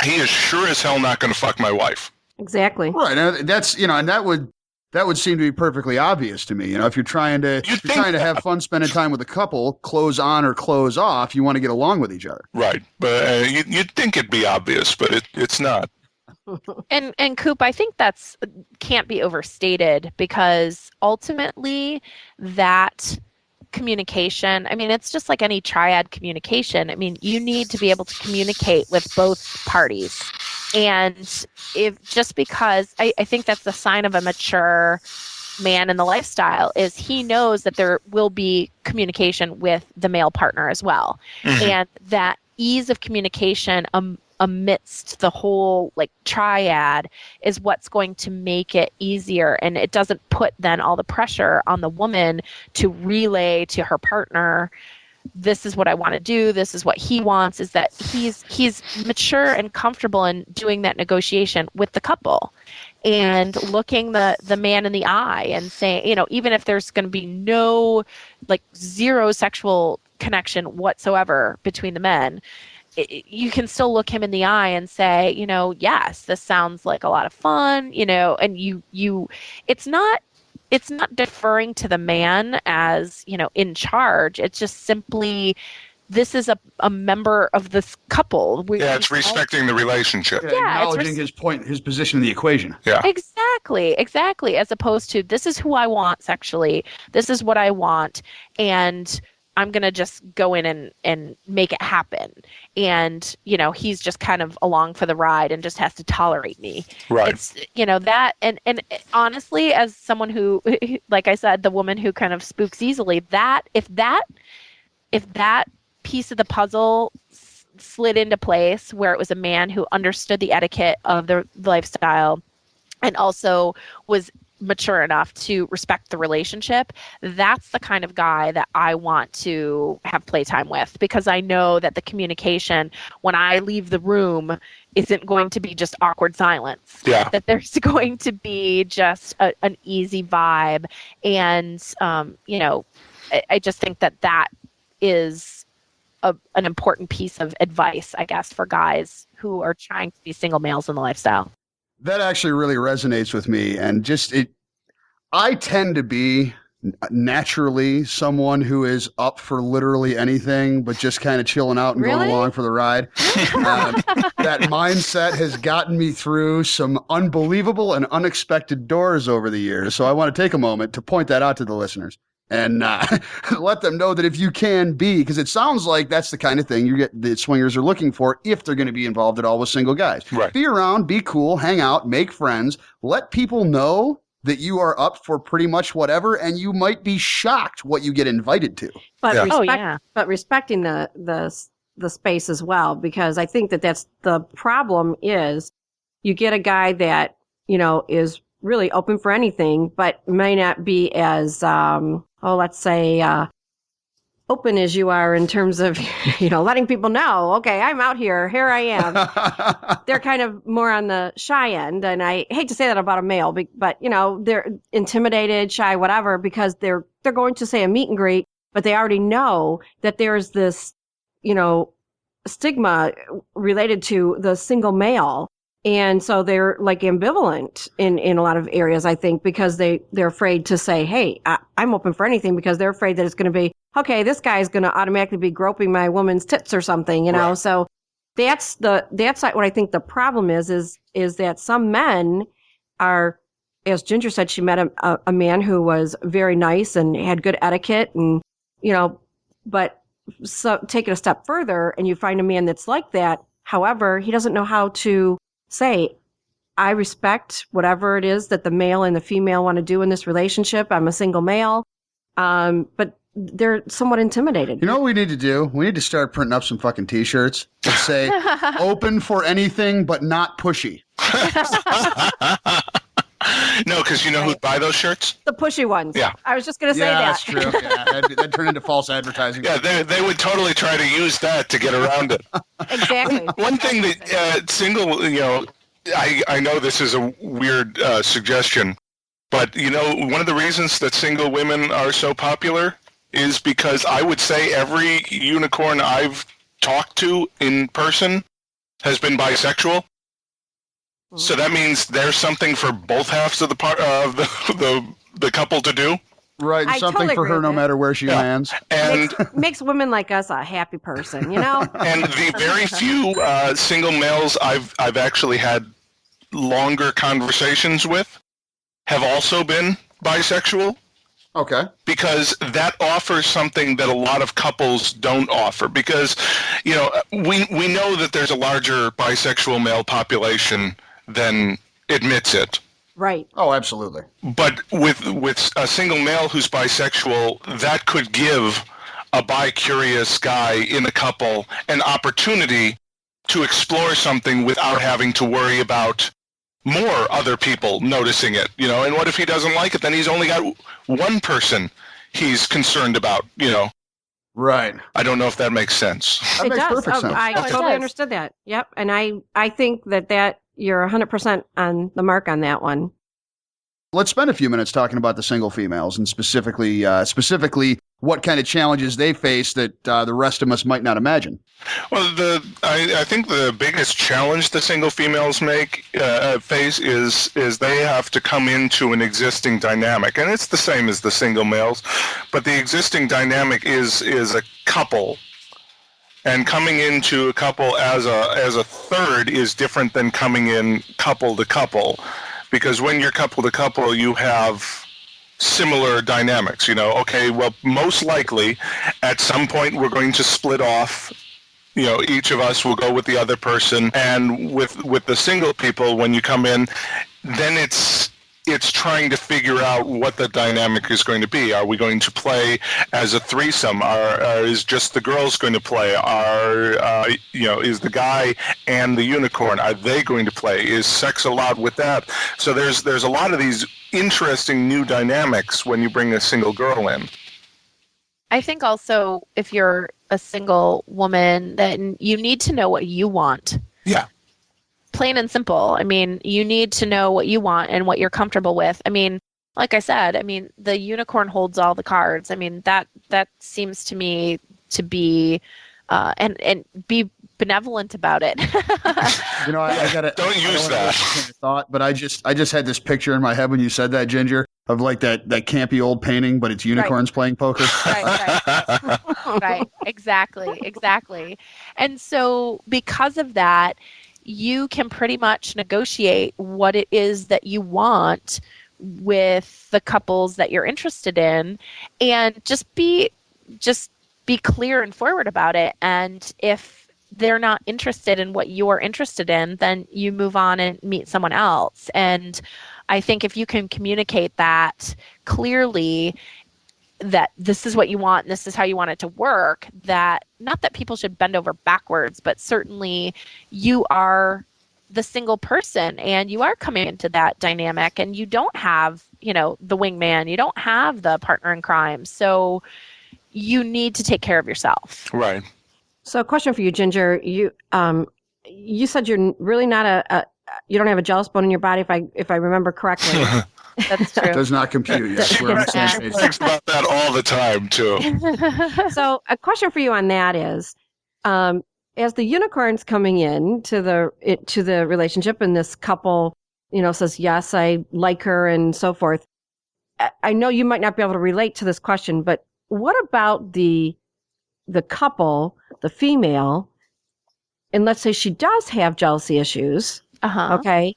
he is sure as hell not going to fuck my wife. Exactly. Right. And that's, and that would seem to be perfectly obvious to me. If you're trying to have fun spending time with a couple, close on or close off, you want to get along with each other. Right. But you'd think it'd be obvious, but it's not. And Coop, I think can't be overstated, because ultimately that communication, I mean, it's just like any triad communication. I mean, you need to be able to communicate with both parties. And if just because I think that's the sign of a mature man in the lifestyle is he knows that there will be communication with the male partner as well. And that ease of communication amidst the whole like triad is what's going to make it easier, and it doesn't put then all the pressure on the woman to relay to her partner, this is what I want to do, this is what he wants, is that he's mature and comfortable in doing that negotiation with the couple and looking the man in the eye and saying, you know, even if there's going to be no, like, zero sexual connection whatsoever between the men, you can still look him in the eye and say, you know, yes, this sounds like a lot of fun, you know, and it's not deferring to the man as, you know, in charge. It's just simply, this is a member of this couple. It's respecting the relationship. Acknowledging his point, his position in the equation. Yeah. Exactly. As opposed to, this is who I want sexually. This is what I want. And I'm going to just go in and make it happen. And, you know, he's just kind of along for the ride and just has to tolerate me. Right. It's, you know, that, and honestly, as someone who, like I said, the woman who kind of spooks easily, that, if that piece of the puzzle slid into place where it was a man who understood the etiquette of the lifestyle and also was mature enough to respect the relationship, that's the kind of guy that I want to have playtime with, because I know that the communication when I leave the room isn't going to be just awkward silence. Yeah. That there's going to be just an easy vibe. And, you know, I just think that is an important piece of advice, I guess, for guys who are trying to be single males in the lifestyle. That actually really resonates with me. And I tend to be naturally someone who is up for literally anything, but just kind of chilling out and going along for the ride. That mindset has gotten me through some unbelievable and unexpected doors over the years. So I want to take a moment to point that out to the listeners and let them know that if you can be, because it sounds like that's the kind of thing the swingers are looking for if they're going to be involved at all with single guys. Right. Be around, be cool, hang out, make friends, let people know that you are up for pretty much whatever, and you might be shocked what you get invited to. But Yeah. but respecting the space as well, because I think that's the problem is you get a guy that, you know, is really open for anything, but may not be as let's say open as you are in terms of, you know, letting people know, okay, I'm out here I am. They're kind of more on the shy end, and I hate to say that about a male, but you know, they're intimidated, shy, whatever, because they're going to say a meet and greet, but they already know that there's this, you know, stigma related to the single male. And so they're like ambivalent in a lot of areas, I think, because they're afraid to say, hey, I'm open for anything, because they're afraid that it's going to be, okay, this guy is going to automatically be groping my woman's tits or something, you know? Right. So that's what I think the problem is that some men are, as Ginger said, she met a man who was very nice and had good etiquette, and, you know, but so take it a step further and you find a man that's like that. However, he doesn't know how to say, I respect whatever it is that the male and the female want to do in this relationship. I'm a single male. But they're somewhat intimidated. You know what we need to do? We need to start printing up some fucking t-shirts that say open for anything but not pushy. No, because you know who'd buy those shirts? The pushy ones. Yeah. I was just going to say that. Yeah, that's true. Yeah, that'd turn into false advertising. Yeah, they would totally try to use that to get around it. Exactly. One thing that single, you know, I know this is a weird suggestion, but, you know, one of the reasons that single women are so popular is because I would say every unicorn I've talked to in person has been bisexual. So that means there's something for both halves of the couple to do. Right, and something totally for her no matter where she lands. And makes women like us a happy person, you know? And the very few single males I've actually had longer conversations with have also been bisexual. Okay. Because that offers something that a lot of couples don't offer. Because, we know that there's a larger bisexual male population than admits it. Right. Oh, absolutely. But with a single male who's bisexual, that could give a bi-curious guy in a couple an opportunity to explore something without having to worry about more other people noticing it, and what if he doesn't like it? Then he's only got one person he's concerned about, Right. I don't know if that makes sense. That It makes does. perfect sense. I Okay. totally understood that. Yep. And I think that you're 100% on the mark on that one. Let's spend a few minutes talking about the single females and specifically what kind of challenges they face that the rest of us might not imagine. Well, I think the biggest challenge the single females face is they have to come into an existing dynamic, and it's the same as the single males, but the existing dynamic is a couple, and coming into a couple as a third is different than coming in couple to couple, because when you're couple to couple, you have similar dynamics. Okay, well, most likely at some point we're going to split off. Each of us will go with the other person, and with the single people, when you come in, then it's trying to figure out what the dynamic is going to be. Are we going to play as a threesome? Is just the girls going to play? Is the guy and the unicorn, are they going to play? Is sex allowed with that? So there's a lot of these interesting new dynamics when you bring a single girl in. I think also if you're a single woman, then you need to know what you want. Yeah. Plain and simple. I mean, you need to know what you want and what you're comfortable with. I mean, like I said, the unicorn holds all the cards. I mean, that seems to me to be, and be benevolent about it. I gotta don't use that thought, but I just had this picture in my head when you said that, Ginger, of like that campy old painting, but it's unicorns playing poker. Right. Right. Exactly. And so because of that, you can pretty much negotiate what it is that you want with the couples that you're interested in, and just be clear and forward about it. And if they're not interested in what you're interested in, then you move on and meet someone else. And I think if you can communicate that clearly, that this is what you want and this is how you want it to work, that not that people should bend over backwards, but certainly you are the single person and you are coming into that dynamic, and you don't have, the wingman, you don't have the partner in crime. So you need to take care of yourself. Right. So a question for you, Ginger. You said you're really not you don't have a jealous bone in your body, if I remember correctly. That's true. Does not compute. Yes, we're on the same page. Thinks about that all the time too. So a question for you on that is, as the unicorn's coming in to the relationship, and this couple, says, yes, I like her and so forth. I know you might not be able to relate to this question, but what about the couple, the female, and let's say she does have jealousy issues. Okay.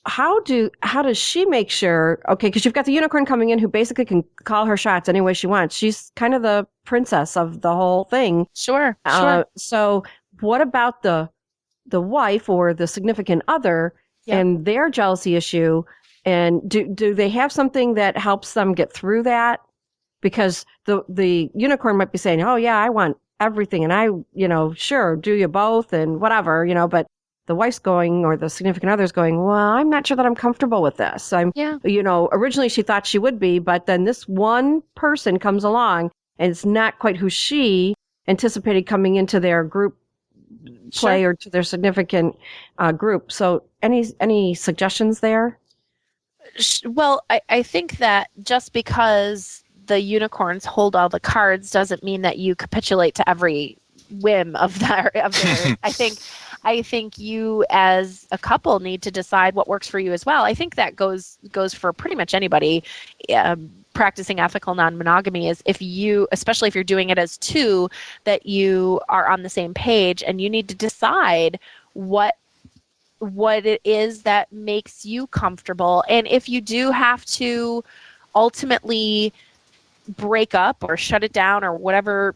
How does she make sure, because you've got the unicorn coming in who basically can call her shots any way she wants. She's kind of the princess of the whole thing. Sure. So what about the wife or the significant other and their jealousy issue? And do they have something that helps them get through that? Because the unicorn might be saying, oh yeah, I want everything. And I, sure, do you both and whatever, but the wife's going, or the significant other's going, well, I'm not sure that I'm comfortable with this. Originally she thought she would be, but then this one person comes along and it's not quite who she anticipated coming into their group play or to their significant group. So any suggestions there? Well, I think that just because the unicorns hold all the cards doesn't mean that you capitulate to every whim of theirs. I think you as a couple need to decide what works for you as well. I think that goes for pretty much anybody practicing ethical non-monogamy, is especially if you're doing it as two, that you are on the same page and you need to decide what it is that makes you comfortable. And if you do have to ultimately break up or shut it down or whatever,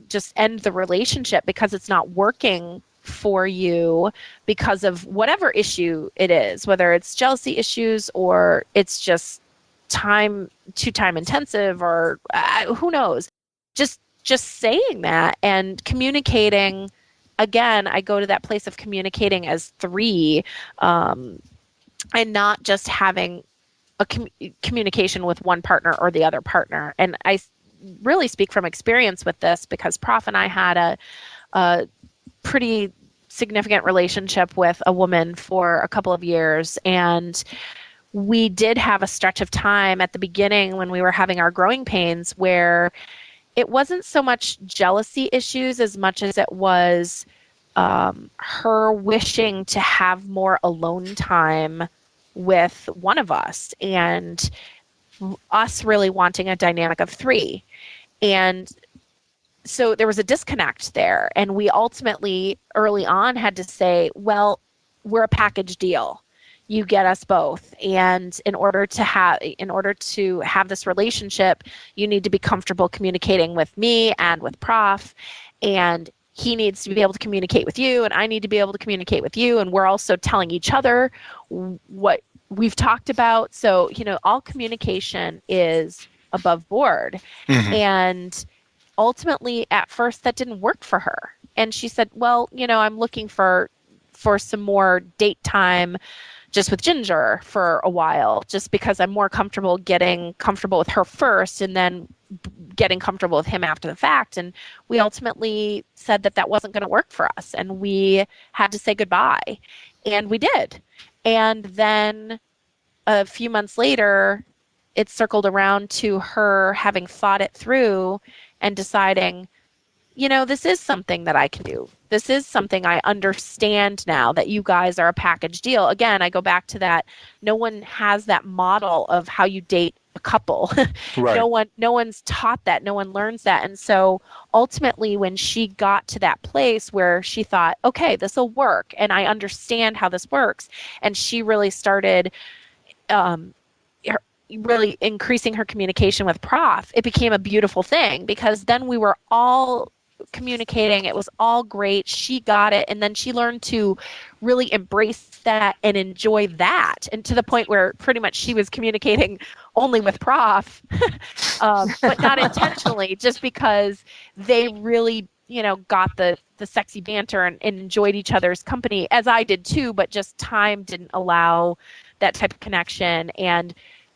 just end the relationship because it's not working for you because of whatever issue it is, whether it's jealousy issues or it's just too time intensive or who knows. Just saying that and communicating. Again, I go to that place of communicating as three, and not just having a communication with one partner or the other partner. And I really speak from experience with this because Prof and I had a pretty significant relationship with a woman for a couple of years. And we did have a stretch of time at the beginning when we were having our growing pains where it wasn't so much jealousy issues as much as it was her wishing to have more alone time with one of us and us really wanting a dynamic of three. And so there was a disconnect there. And we ultimately early on had to say, well, we're a package deal. You get us both. And in order to have this relationship, you need to be comfortable communicating with me and with Prof. And he needs to be able to communicate with you, and I need to be able to communicate with you. And we're also telling each other what we've talked about. So, all communication is above board. Mm-hmm. And ultimately, at first, that didn't work for her. And she said, well, I'm looking for some more date time just with Ginger for a while, just because I'm more comfortable getting comfortable with her first and then getting comfortable with him after the fact. And we ultimately said that wasn't going to work for us. And we had to say goodbye. And we did. And then a few months later, it circled around to her having thought it through and deciding, this is something that I can do. This is something I understand now that you guys are a package deal. Again, I go back to that. No one has that model of how you date a couple. Right. No one's taught that. No one learns that. And so ultimately, when she got to that place where she thought, okay, this will work, and I understand how this works, and she really started really increasing her communication with Prof, it became a beautiful thing because then we were all communicating. It was all great. She got it. And then she learned to really embrace that and enjoy that. And to the point where pretty much she was communicating only with Prof, but not intentionally, just because they really, got the sexy banter and enjoyed each other's company, as I did too, but just time didn't allow that type of connection. And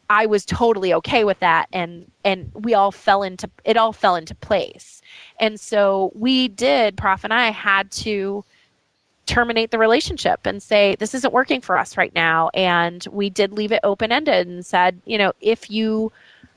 I was totally okay with that, and we all fell into place. And so Prof and I had to terminate the relationship and say, this isn't working for us right now. And we did leave it open-ended and said, if you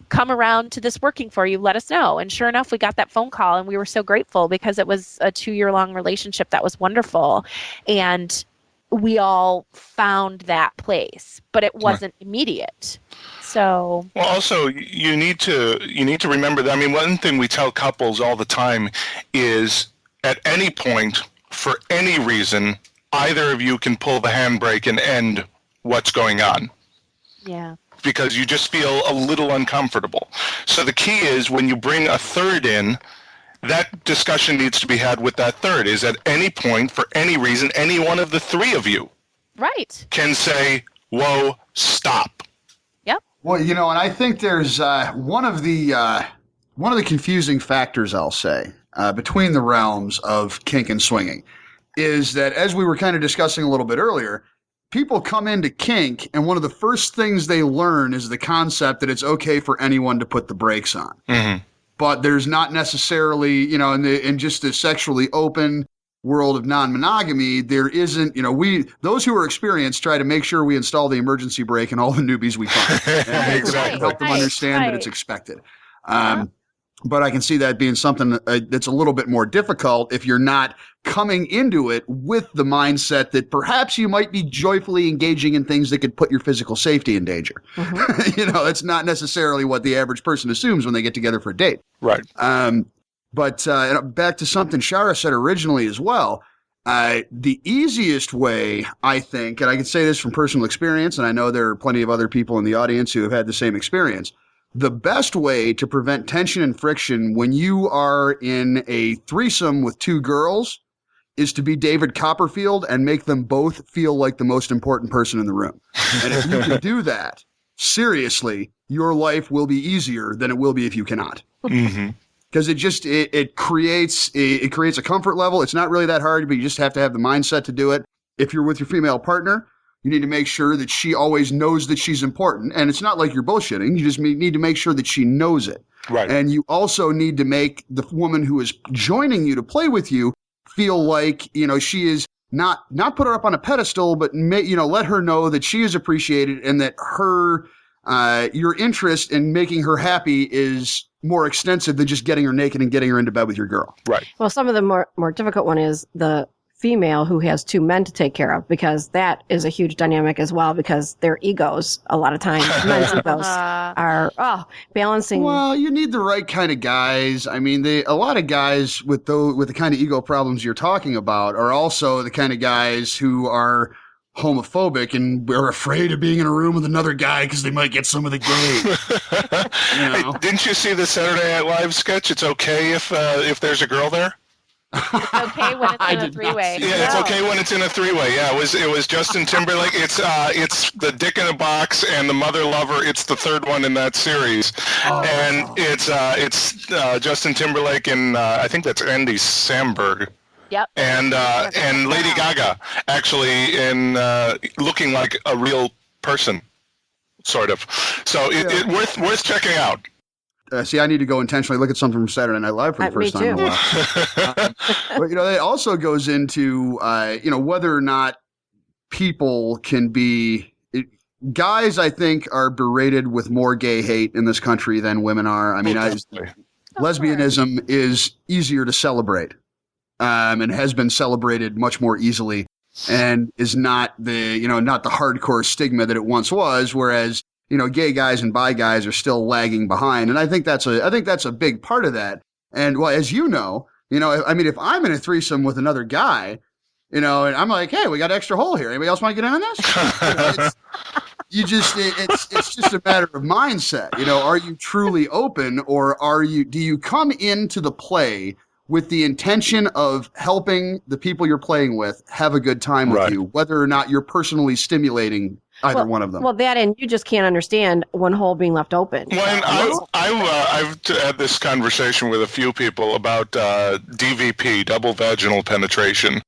come around to this working for you, let us know. And sure enough, we got that phone call, and we were so grateful because it was a 2-year-long relationship that was wonderful. And we all found that place, but it wasn't immediate. So, well, also you need to remember that. I mean, one thing we tell couples all the time is at any point, for any reason, either of you can pull the handbrake and end what's going on. Yeah. Because you just feel a little uncomfortable. So the key is when you bring a third in, that discussion needs to be had with that third. Is at any point, for any reason, any one of the three of you right can say, whoa, stop. Well, and I think there's one of the confusing factors, I'll say, between the realms of kink and swinging is that, as we were kind of discussing a little bit earlier, people come into kink and one of the first things they learn is the concept that it's okay for anyone to put the brakes on. Mm-hmm. But there's not necessarily, in just the sexually open world of non-monogamy, there isn't, those who are experienced try to make sure we install the emergency brake in all the newbies we find and exactly. help them understand that it's expected. But I can see that being something that's a little bit more difficult if you're not coming into it with the mindset that perhaps you might be joyfully engaging in things that could put your physical safety in danger. Mm-hmm. That's not necessarily what the average person assumes when they get together for a date. Right. But back to something Shara said originally as well, the easiest way, I think, and I can say this from personal experience, and I know there are plenty of other people in the audience who have had the same experience, the best way to prevent tension and friction when you are in a threesome with two girls is to be David Copperfield and make them both feel like the most important person in the room. And if you can do that, seriously, your life will be easier than it will be if you cannot. Because it creates a comfort level. It's not really that hard, but you just have to have the mindset to do it. If you're with your female partner, you need to make sure that she always knows that she's important. And it's not like you're bullshitting. You just need to make sure that she knows it. Right. And you also need to make the woman who is joining you to play with you feel like, she is not put her up on a pedestal, but let her know that she is appreciated and that your interest in making her happy is more extensive than just getting her naked and getting her into bed with your girl. Right. Well, some of the more difficult one is the female who has two men to take care of, because that is a huge dynamic as well, because their egos, a lot of times, men's egos are balancing. Well, you need the right kind of guys. I mean, a lot of guys with the kind of ego problems you're talking about are also the kind of guys who are homophobic and are afraid of being in a room with another guy because they might get some of the gay. Hey, didn't you see the Saturday Night Live sketch? It's okay if there's a girl there. It's okay when it's in a three-way. Yeah, it's okay when it's in a three-way. Yeah, it was Justin Timberlake. It's the Dick in a Box and the Mother Lover. It's the third one in that series, and it's Justin Timberlake and I think that's Andy Samberg. Yep. And Lady Gaga actually in looking like a real person, sort of. So it worth checking out. See, I need to go intentionally look at something from Saturday Night Live for the first time in a while. But, it also goes into, whether or not people can be guys, I think, are berated with more gay hate in this country than women are. I mean, lesbianism is easier to celebrate, and has been celebrated much more easily, and is not the hardcore stigma that it once was, whereas gay guys and bi guys are still lagging behind. And I think that's a big part of that. And well, as if I'm in a threesome with another guy, and I'm like, hey, we got an extra hole here. Anybody else want to get in on this? It's just a matter of mindset. Are you truly open, or do you come into the play with the intention of helping the people you're playing with have a good time with you, whether or not you're personally stimulating either one of them? Well, that, and you just can't understand one hole being left open. Well, I've had this conversation with a few people about DVP, double vaginal penetration,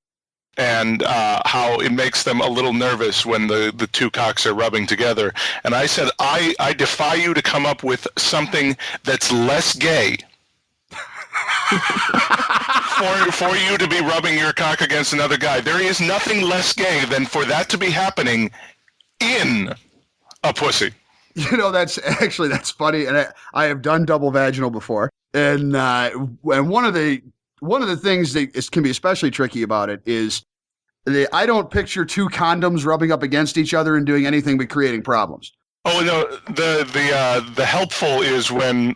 and how it makes them a little nervous when the two cocks are rubbing together. And I said, I defy you to come up with something that's less gay for you to be rubbing your cock against another guy. There is nothing less gay than for that to be happening in a pussy. That's funny. And I have done double vaginal before. And one of the things that can be especially tricky about it is I don't picture two condoms rubbing up against each other and doing anything but creating problems. Oh, no, the helpful is when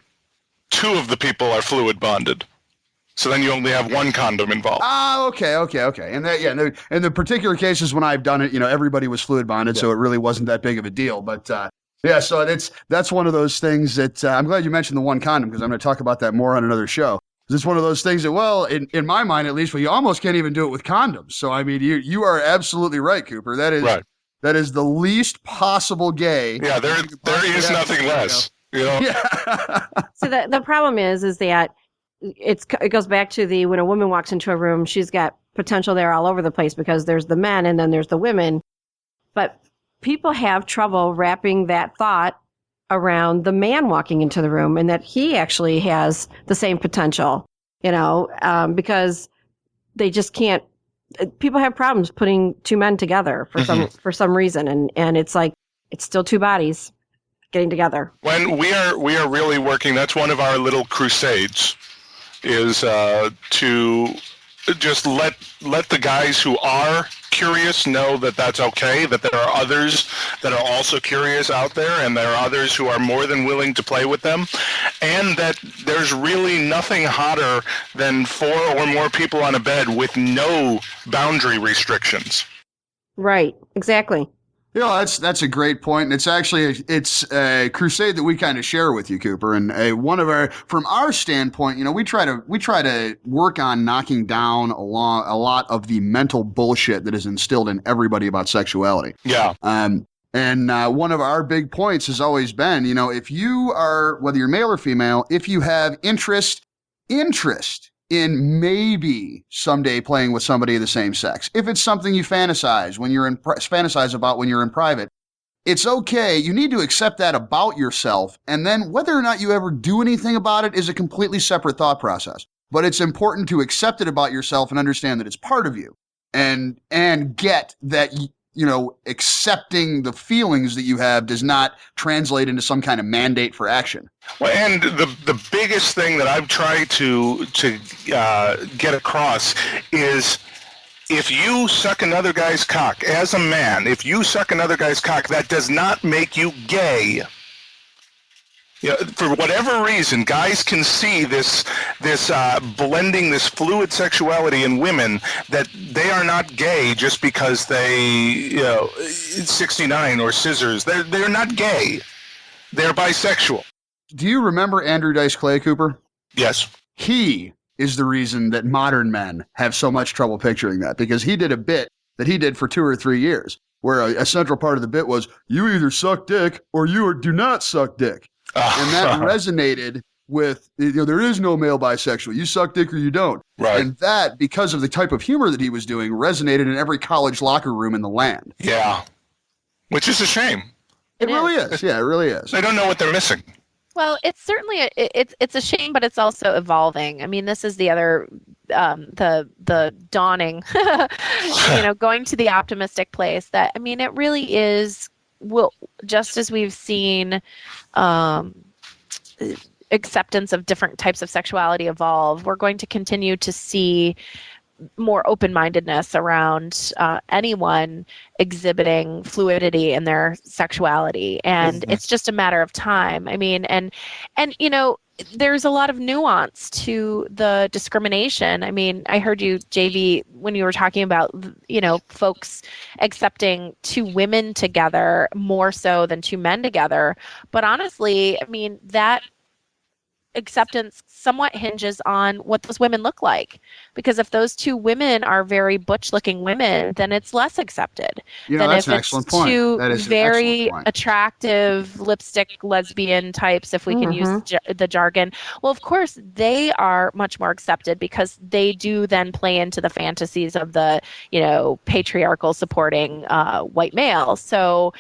two of the people are fluid bonded. So then you only have one condom involved. Ah, okay. And in the particular cases when I've done it, everybody was fluid bonded, so it really wasn't that big of a deal. But so that's one of those things that I'm glad you mentioned the one condom, because I'm going to talk about that more on another show. It's one of those things that, well, in my mind at least, you almost can't even do it with condoms. So I mean, you are absolutely right, Cooper. That is right. That is the least possible gay. Yeah, there is nothing less. Yeah. So the problem is that it goes back to when a woman walks into a room, she's got potential there all over the place, because there's the men and then there's the women. But people have trouble wrapping that thought around the man walking into the room, and that he actually has the same potential, because they just can't. People have problems putting two men together for some reason, and it's like it's still two bodies getting together. When we are really working, that's one of our little crusades, is to just let the guys who are curious know that that's okay, that there are others that are also curious out there, and there are others who are more than willing to play with them, and that there's really nothing hotter than 4 or more people on a bed with no boundary restrictions. Right, exactly. That's a great point, and it's a crusade that we kind of share with you, Cooper. And from our standpoint, we try to work on knocking down a lot of the mental bullshit that is instilled in everybody about sexuality. Yeah. And one of our big points has always been, if you are, whether you're male or female, if you have interest in maybe someday playing with somebody of the same sex. If it's something you fantasize about when you're in private, it's okay. You need to accept that about yourself. And then whether or not you ever do anything about it is a completely separate thought process. But it's important to accept it about yourself and understand that it's part of you and get that, accepting the feelings that you have does not translate into some kind of mandate for action. Well, and the biggest thing that I've tried to get across is if you suck another guy's cock as a man, if you suck another guy's cock, that does not make you gay. For whatever reason, guys can see this blending, this fluid sexuality in women, that they are not gay just because they, 69 or scissors. They're not gay. They're bisexual. Do you remember Andrew Dice Clay, Cooper? Yes. He is the reason that modern men have so much trouble picturing that, because he did a bit that he did for 2 or 3 years, where a central part of the bit was, you either suck dick or you do not suck dick. And that resonated with, there is no male bisexual. You suck dick or you don't. Right. And that, because of the type of humor that he was doing, resonated in every college locker room in the land. Yeah. Which is a shame. It really is. Yeah, it really is. They don't know what they're missing. Well, it's certainly it's a shame, but it's also evolving. I mean, this is the other the dawning, going to the optimistic place. That, I mean, it really is. Well, just as we've seen acceptance of different types of sexuality evolve, we're going to continue to see more open-mindedness around anyone exhibiting fluidity in their sexuality, and it's just a matter of time. I mean, and there's a lot of nuance to the discrimination. I mean, I heard you, JV, when you were talking about, folks accepting 2 women together more so than 2 men together. But honestly, I mean, that acceptance somewhat hinges on what those women look like, because if those 2 women are very butch looking women, then it's less accepted than that's if an it's excellent point. 2 That is very attractive lipstick lesbian types, if we can use the jargon. Well, of course they are much more accepted because they do then play into the fantasies of the patriarchal supporting white male. So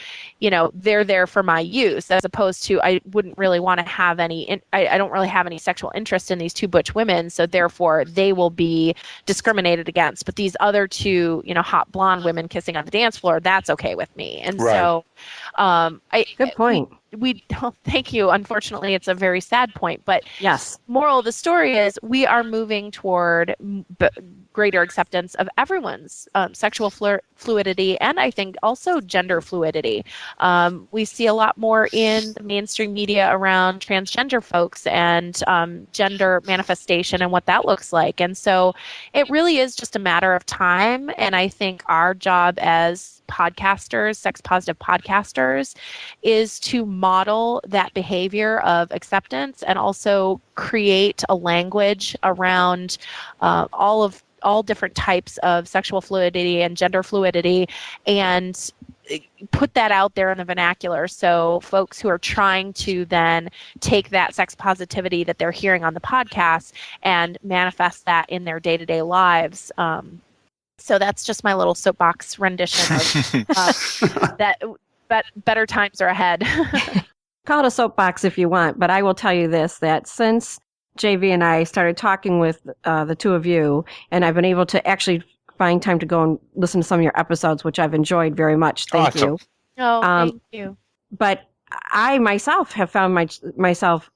they're there for my use, as opposed to, I wouldn't really want to have any I don't really have any sexual interest in these 2 butch women, so therefore they will be discriminated against. But these other 2, hot blonde women kissing on the dance floor, that's okay with me. And so good point. We don't, thank you. Unfortunately, it's a very sad point, but yes. Moral of the story is we are moving toward greater acceptance of everyone's sexual fluidity, and I think also gender fluidity. We see a lot more in the mainstream media around transgender folks and gender manifestation and what that looks like. And so it really is just a matter of time. And I think our job as podcasters, sex positive podcasters, is to model that behavior of acceptance and also create a language around all different types of sexual fluidity and gender fluidity, and put that out there in the vernacular, so folks who are trying to then take that sex positivity that they're hearing on the podcast and manifest that in their day-to-day lives. So that's just my little soapbox rendition of that better times are ahead. Call it a soapbox if you want, but I will tell you this, that since JV and I started talking with the 2 of you, and I've been able to actually find time to go and listen to some of your episodes, which I've enjoyed very much. Thank you. Oh, thank you. But I myself have found myself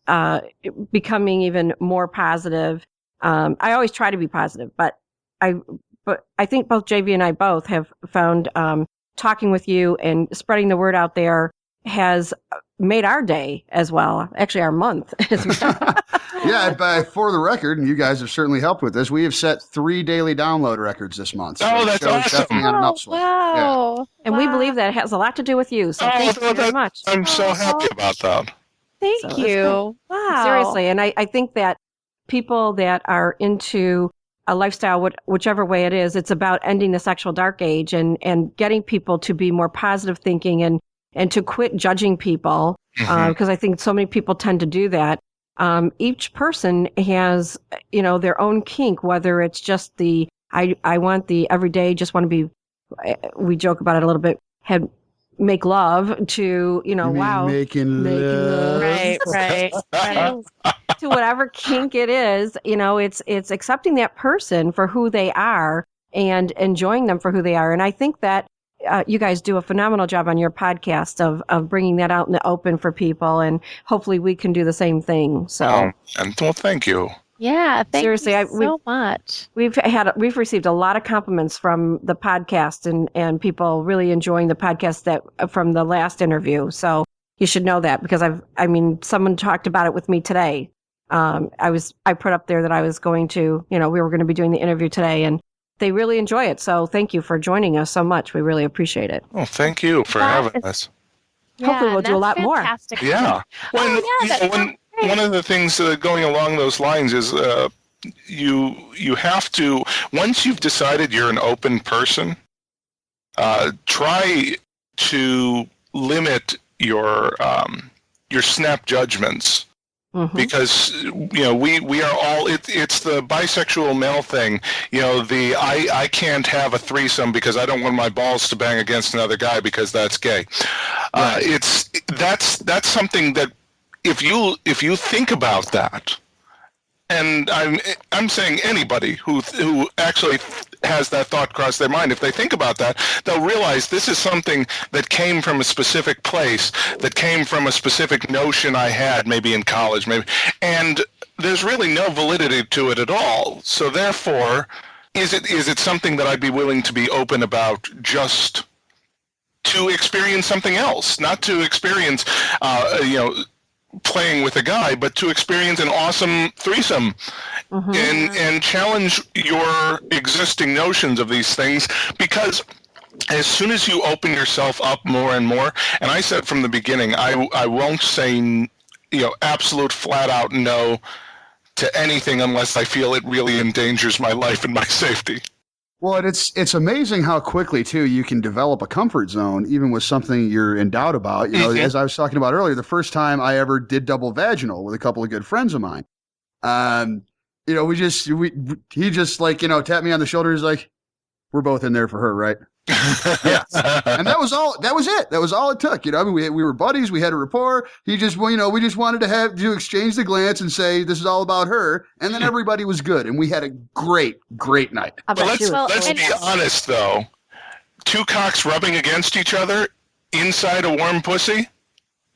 becoming even more positive. I always try to be positive, but I think both JV and I both have found talking with you and spreading the word out there has made our day as well. Actually, our month as well. Yeah, for the record, and you guys have certainly helped with this, we have set 3 daily download records this month. So Oh, the that's show's awesome. definitely on an upswing. Yeah. Wow. And we believe that has a lot to do with you. So thank you very much. I'm so happy about that. Thank So it's you. Wow. Seriously. And I think that people that are into a lifestyle, whichever way it is, it's about ending the sexual dark age and getting people to be more positive thinking and to quit judging people. Because I think so many people tend to do that. Each person has, their own kink, whether it's just I want the everyday, just want to be, we joke about it a little bit, make love to, wow. Making love. Right. To whatever kink it is, it's accepting that person for who they are and enjoying them for who they are. And I think that you guys do a phenomenal job on your podcast of bringing that out in the open for people, and hopefully we can do the same thing. So, Thank you. Yeah, seriously, you so much. We've received a lot of compliments from the podcast and people really enjoying the podcast from the last interview. So you should know that, because someone talked about it with me today. I put up there that I was going to, we were going to be doing the interview today, and they really enjoy it. So thank you for joining us so much. We really appreciate it. Well, thank you for having us. Hopefully we'll do a lot more. Yeah. One of the things going along those lines is you have to, once you've decided you're an open person, try to limit your snap judgments. Because we are all it's the bisexual male thing, I can't have a threesome because I don't want my balls to bang against another guy because that's gay. That's something that if you think about that, and I'm saying anybody who actually has that thought cross their mind, if they think about that, they'll realize this is something that came from a specific place, that came from a specific notion I had, maybe in college, and there's really no validity to it at all. So therefore, is it something that I'd be willing to be open about just to experience something else, not to experience, playing with a guy, but to experience an awesome threesome and challenge your existing notions of these things, because as soon as you open yourself up more and more, and I said from the beginning, I won't say absolute flat out no to anything unless I feel it really endangers my life and my safety. Well, it's amazing how quickly, too, you can develop a comfort zone, even with something you're in doubt about. As I was talking about earlier, the first time I ever did double vaginal with a couple of good friends of mine, he just tapped me on the shoulder. He's like, "We're both in there for her, right?" Yes. And that was all. That was it. That was all it took. We were buddies. We had a rapport. He just, we just wanted to exchange the glance and say, this is all about her. And then everybody was good. And we had a great, great night. Let's be honest, though. Two cocks rubbing against each other inside a warm pussy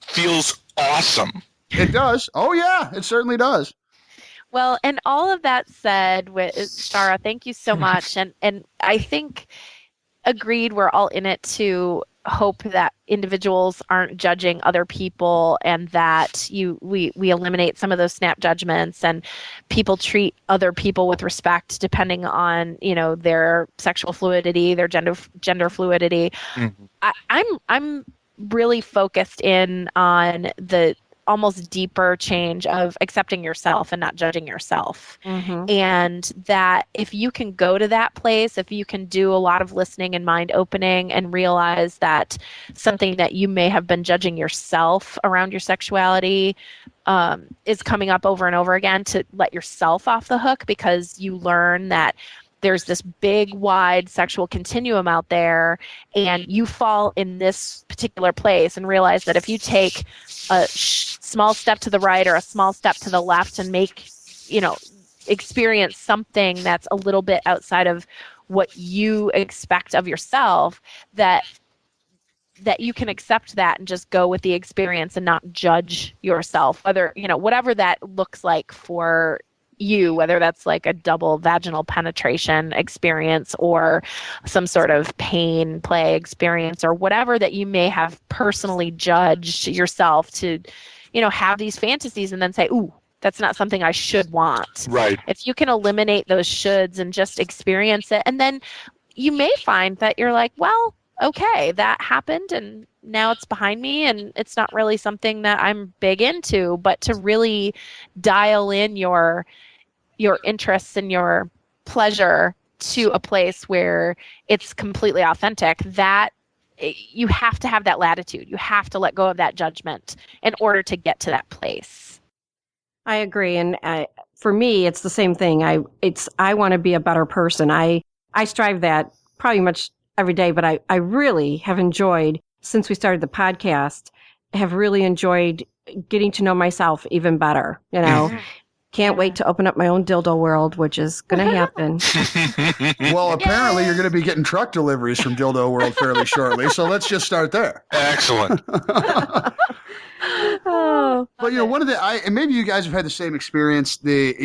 feels awesome. It does. Oh, yeah. It certainly does. Well, and all of that said, Shara, thank you so much. And I think, agreed, we're all in it to hope that individuals aren't judging other people, and that we eliminate some of those snap judgments, and people treat other people with respect depending on their sexual fluidity, their gender fluidity. I'm really focused in on the almost deeper change of accepting yourself and not judging yourself. And that if you can go to that place, if you can do a lot of listening and mind opening and realize that something that you may have been judging yourself around your sexuality is coming up over and over again, to let yourself off the hook, because you learn that there's this big, wide sexual continuum out there, and you fall in this particular place, and realize that if you take a small step to the right or a small step to the left and experience something that's a little bit outside of what you expect of yourself, that you can accept that and just go with the experience and not judge yourself, whether, whatever that looks like for you, whether that's like a double vaginal penetration experience or some sort of pain play experience or whatever that you may have personally judged yourself to, have these fantasies and then say, ooh, that's not something I should want. Right. If you can eliminate those shoulds and just experience it, and then you may find that you're like, well, okay, that happened and now it's behind me and it's not really something that I'm big into, but to really dial in your interests and your pleasure to a place where it's completely authentic, that you have to have that latitude. You have to let go of that judgment in order to get to that place. I agree. And for me, it's the same thing. I want to be a better person. I strive that probably much every day, but I really have enjoyed, since we started the podcast, have really enjoyed getting to know myself even better. Can't wait to open up my own dildo world, which is going to happen. Well, apparently you're going to be getting truck deliveries from Dildo World fairly shortly, so let's just start there. Excellent. Oh, But one of and maybe you guys have had the same experience.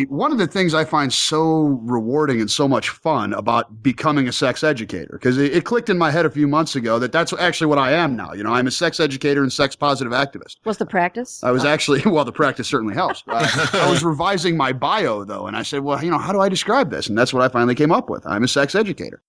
One of the things I find so rewarding and so much fun about becoming a sex educator, because it clicked in my head a few months ago that that's actually what I am now. I'm a sex educator and sex positive activist. what's the practice? I was actually, well, the practice certainly helps. I was revising my bio though, and I said, well, how do I describe this? And that's what I finally came up with. I'm a sex educator.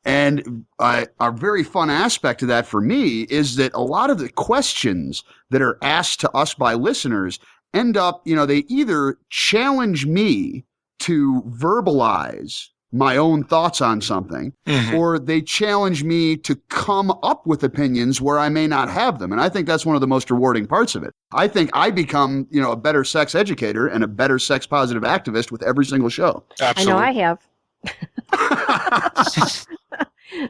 And a very fun aspect of that for me is that a lot of the questions that are asked to us by listeners end up, they either challenge me to verbalize my own thoughts on something, or they challenge me to come up with opinions where I may not have them. And I think that's one of the most rewarding parts of it. I think I become, a better sex educator and a better sex positive activist with every single show. Absolutely. I know I have.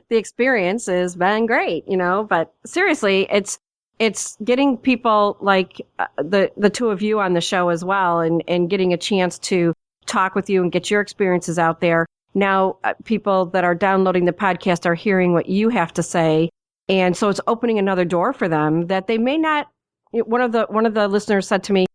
The experience has been great, but seriously, it's getting people like the two of you on the show as well, and getting a chance to talk with you and get your experiences out there. Now, people that are downloading the podcast are hearing what you have to say, and so it's opening another door for them that they may not. One of the listeners said to me,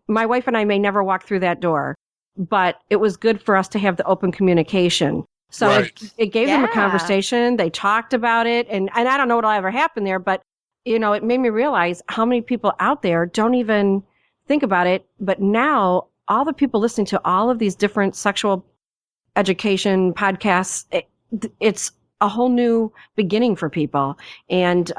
"My wife and I may never walk through that door, but it was good for us to have the open communication." So Right. it gave them a conversation. They talked about it, and I don't know what'll ever happen there, but it made me realize how many people out there don't even think about it. But now all the people listening to all of these different sexual education podcasts, it's a whole new beginning for people, and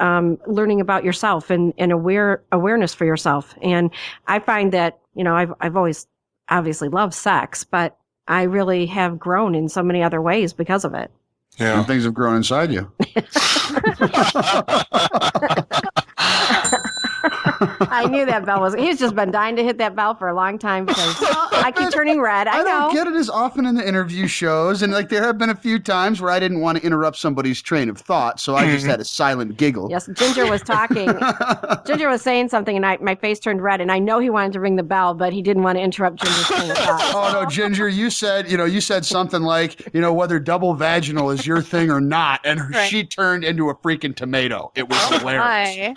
learning about yourself and awareness for yourself. And I find that I've always obviously loved sex, but I really have grown in so many other ways because of it. Yeah. And things have grown inside you. I knew that bell was. He's just been dying to hit that bell for a long time because I keep turning red. I know. don't get it as often in the interview shows, and there have been a few times where I didn't want to interrupt somebody's train of thought, so I just had a silent giggle. Yes, Ginger was talking. Ginger was saying something, and my face turned red, and I know he wanted to ring the bell, but he didn't want to interrupt Ginger's train of thought. Oh no, Ginger, you said something like, whether double vaginal is your thing or not, and she turned into a freaking tomato. It was hilarious.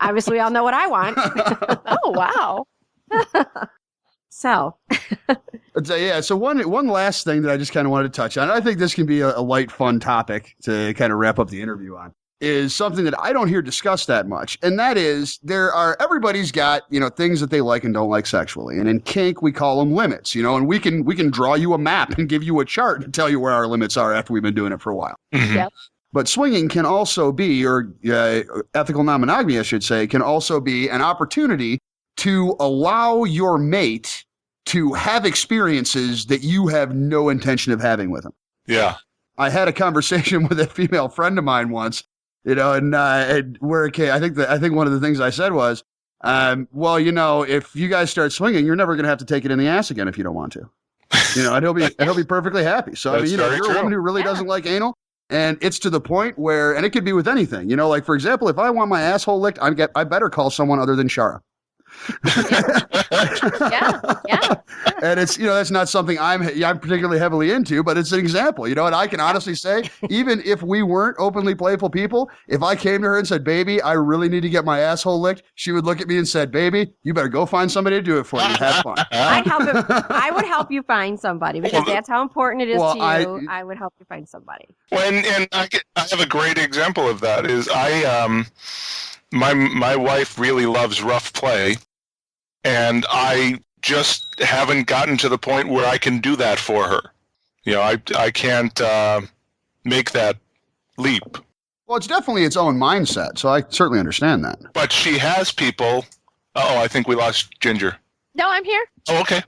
Obviously, we all know what I want. Oh, wow. So one last thing that I just kind of wanted to touch on, I think this can be a light, fun topic to kind of wrap up the interview on, is something that I don't hear discussed that much. And that is, everybody's got, things that they like and don't like sexually. And in kink, we call them limits, and we can draw you a map and give you a chart to tell you where our limits are after we've been doing it for a while. Yep. But swinging can also be, or ethical non-monogamy, I should say, can also be an opportunity to allow your mate to have experiences that you have no intention of having with them. Yeah. I had a conversation with a female friend of mine once, and where it came, I think one of the things I said was, well, if you guys start swinging, you're never going to have to take it in the ass again if you don't want to. And he'll be perfectly happy. So That's if you're very a woman who really doesn't like anal, and it's to the point where, and it could be with anything, like, for example, if I want my asshole licked, I better call someone other than Shara. Yeah. And it's, that's not something I'm particularly heavily into, but it's an example, and I can honestly say, even if we weren't openly playful people, if I came to her and said, baby, I really need to get my asshole licked, she would look at me and said, baby, you better go find somebody to do it for you. Have fun. I would help you find somebody because that's how important it is to you. I would help you find somebody. And I have a great example of that is my wife really loves rough play, and I just haven't gotten to the point where I can do that for her. I can't make that leap. Well, it's definitely its own mindset, so I certainly understand that. But she has people. I think we lost Ginger. No, I'm here. Oh, okay.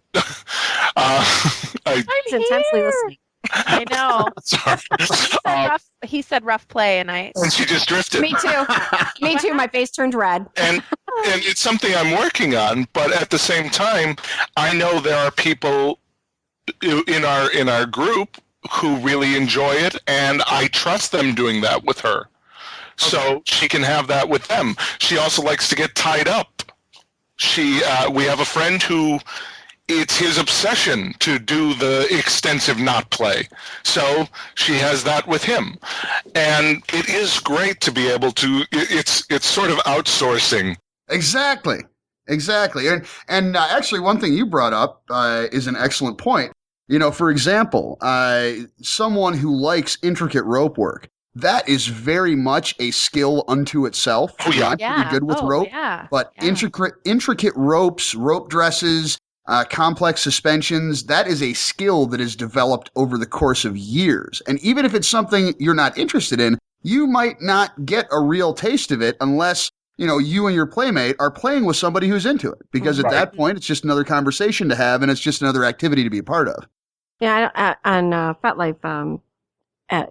He's intensely listening. I know. Sorry. He said rough play, and she just drifted. Me too. Me too. My face turned red. And it's something I'm working on, but at the same time, I know there are people in our group who really enjoy it, and I trust them doing that with her. So she can have that with them. She also likes to get tied up. We have a friend who it's his obsession to do the extensive knot play. So she has that with him. And it is great to be able to, it's sort of outsourcing. Exactly. And actually one thing you brought up is an excellent point. For example, someone who likes intricate rope work, that is very much a skill unto itself. Oh, yeah. I'm pretty good with rope, but intricate ropes, rope dresses, complex suspensions, that is a skill that is developed over the course of years. And even if it's something you're not interested in, you might not get a real taste of it unless, you and your playmate are playing with somebody who's into it. Because at that point, it's just another conversation to have, and it's just another activity to be a part of. Yeah, on FetLife, I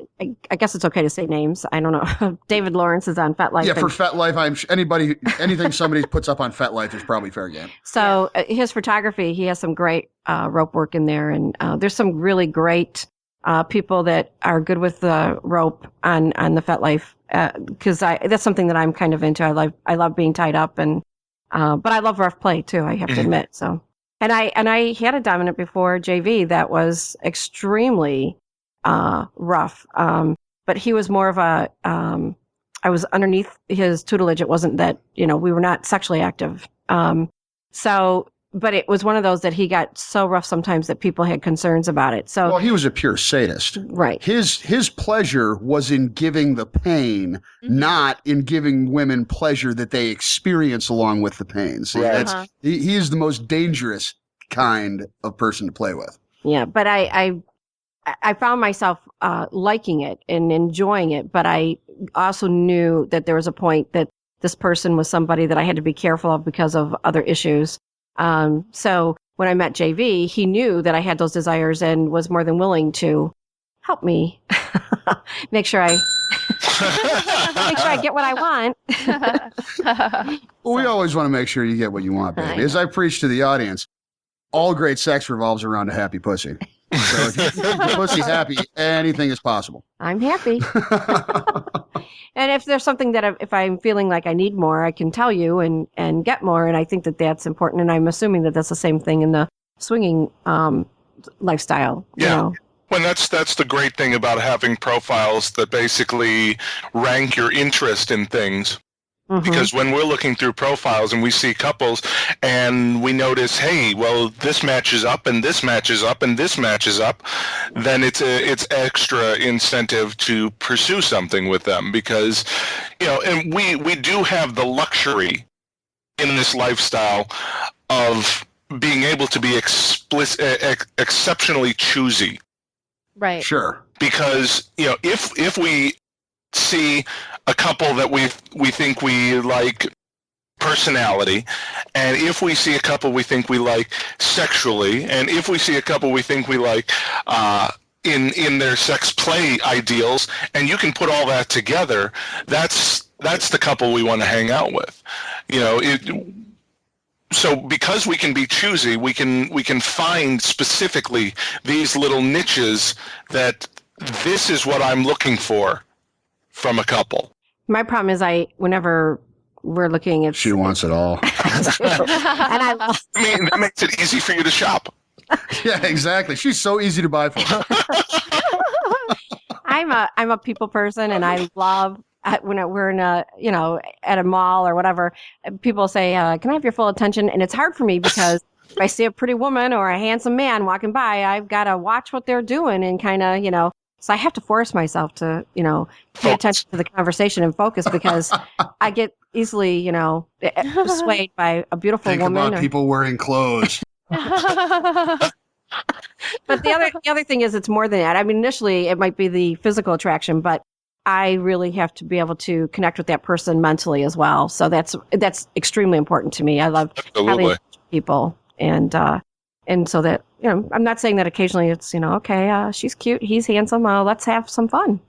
guess it's okay to say names. I don't know. David Lawrence is on FetLife. Yeah, for FetLife, anything somebody puts up on FetLife is probably fair game. So his photography, he has some great rope work in there, and there's some really great people that are good with the rope on the FetLife because that's something that I'm kind of into. I love being tied up, and but I love rough play too. I have to admit. So and I had a dominant before JV that was extremely rough. But he was more of I was underneath his tutelage. It wasn't that, we were not sexually active. But it was one of those that he got so rough sometimes that people had concerns about it. So, well, he was a pure sadist. Right. His pleasure was in giving the pain, not in giving women pleasure that they experience along with the pain. See, he is the most dangerous kind of person to play with. Yeah. But I found myself liking it and enjoying it, but I also knew that there was a point that this person was somebody that I had to be careful of because of other issues. So when I met JV, he knew that I had those desires and was more than willing to help me make sure I get what I want. Well, we always want to make sure you get what you want, baby. As I preach to the audience, all great sex revolves around a happy pussy. So if you keep the pussy happy, anything is possible. I'm happy. And if there's something that if I'm feeling like I need more, I can tell you and get more. And I think that that's important. And I'm assuming that that's the same thing in the swinging lifestyle. Yeah. Well, that's the great thing about having profiles that basically rank your interest in things. Because when we're looking through profiles and we see couples and we notice, hey, well, this matches up and this matches up and this matches up, then it's extra incentive to pursue something with them because, and we do have the luxury in this lifestyle of being able to be exceptionally choosy. Right. Sure. Because, if we see a couple that we think we like personality, and if we see a couple we think we like sexually, and if we see a couple we think we like in their sex play ideals, and you can put all that together, that's the couple we want to hang out with. So because we can be choosy, we can find specifically these little niches that this is what I'm looking for from a couple. My problem is whenever we're looking at. She wants it all. And I love. I mean, that makes it easy for you to shop. Yeah, exactly. She's so easy to buy for. I'm a people person, and I love when we're in a at a mall or whatever. People say, "Can I have your full attention?" And it's hard for me because if I see a pretty woman or a handsome man walking by, I've got to watch what they're doing and kind of So I have to force myself to pay attention to the conversation and focus because I get easily swayed by a beautiful Think woman. about people wearing clothes. But the other thing is it's more than that. I mean, initially it might be the physical attraction, but I really have to be able to connect with that person mentally as well. So that's extremely important to me. I love having people and so that I'm not saying that occasionally it's okay, she's cute, he's handsome, let's have some fun.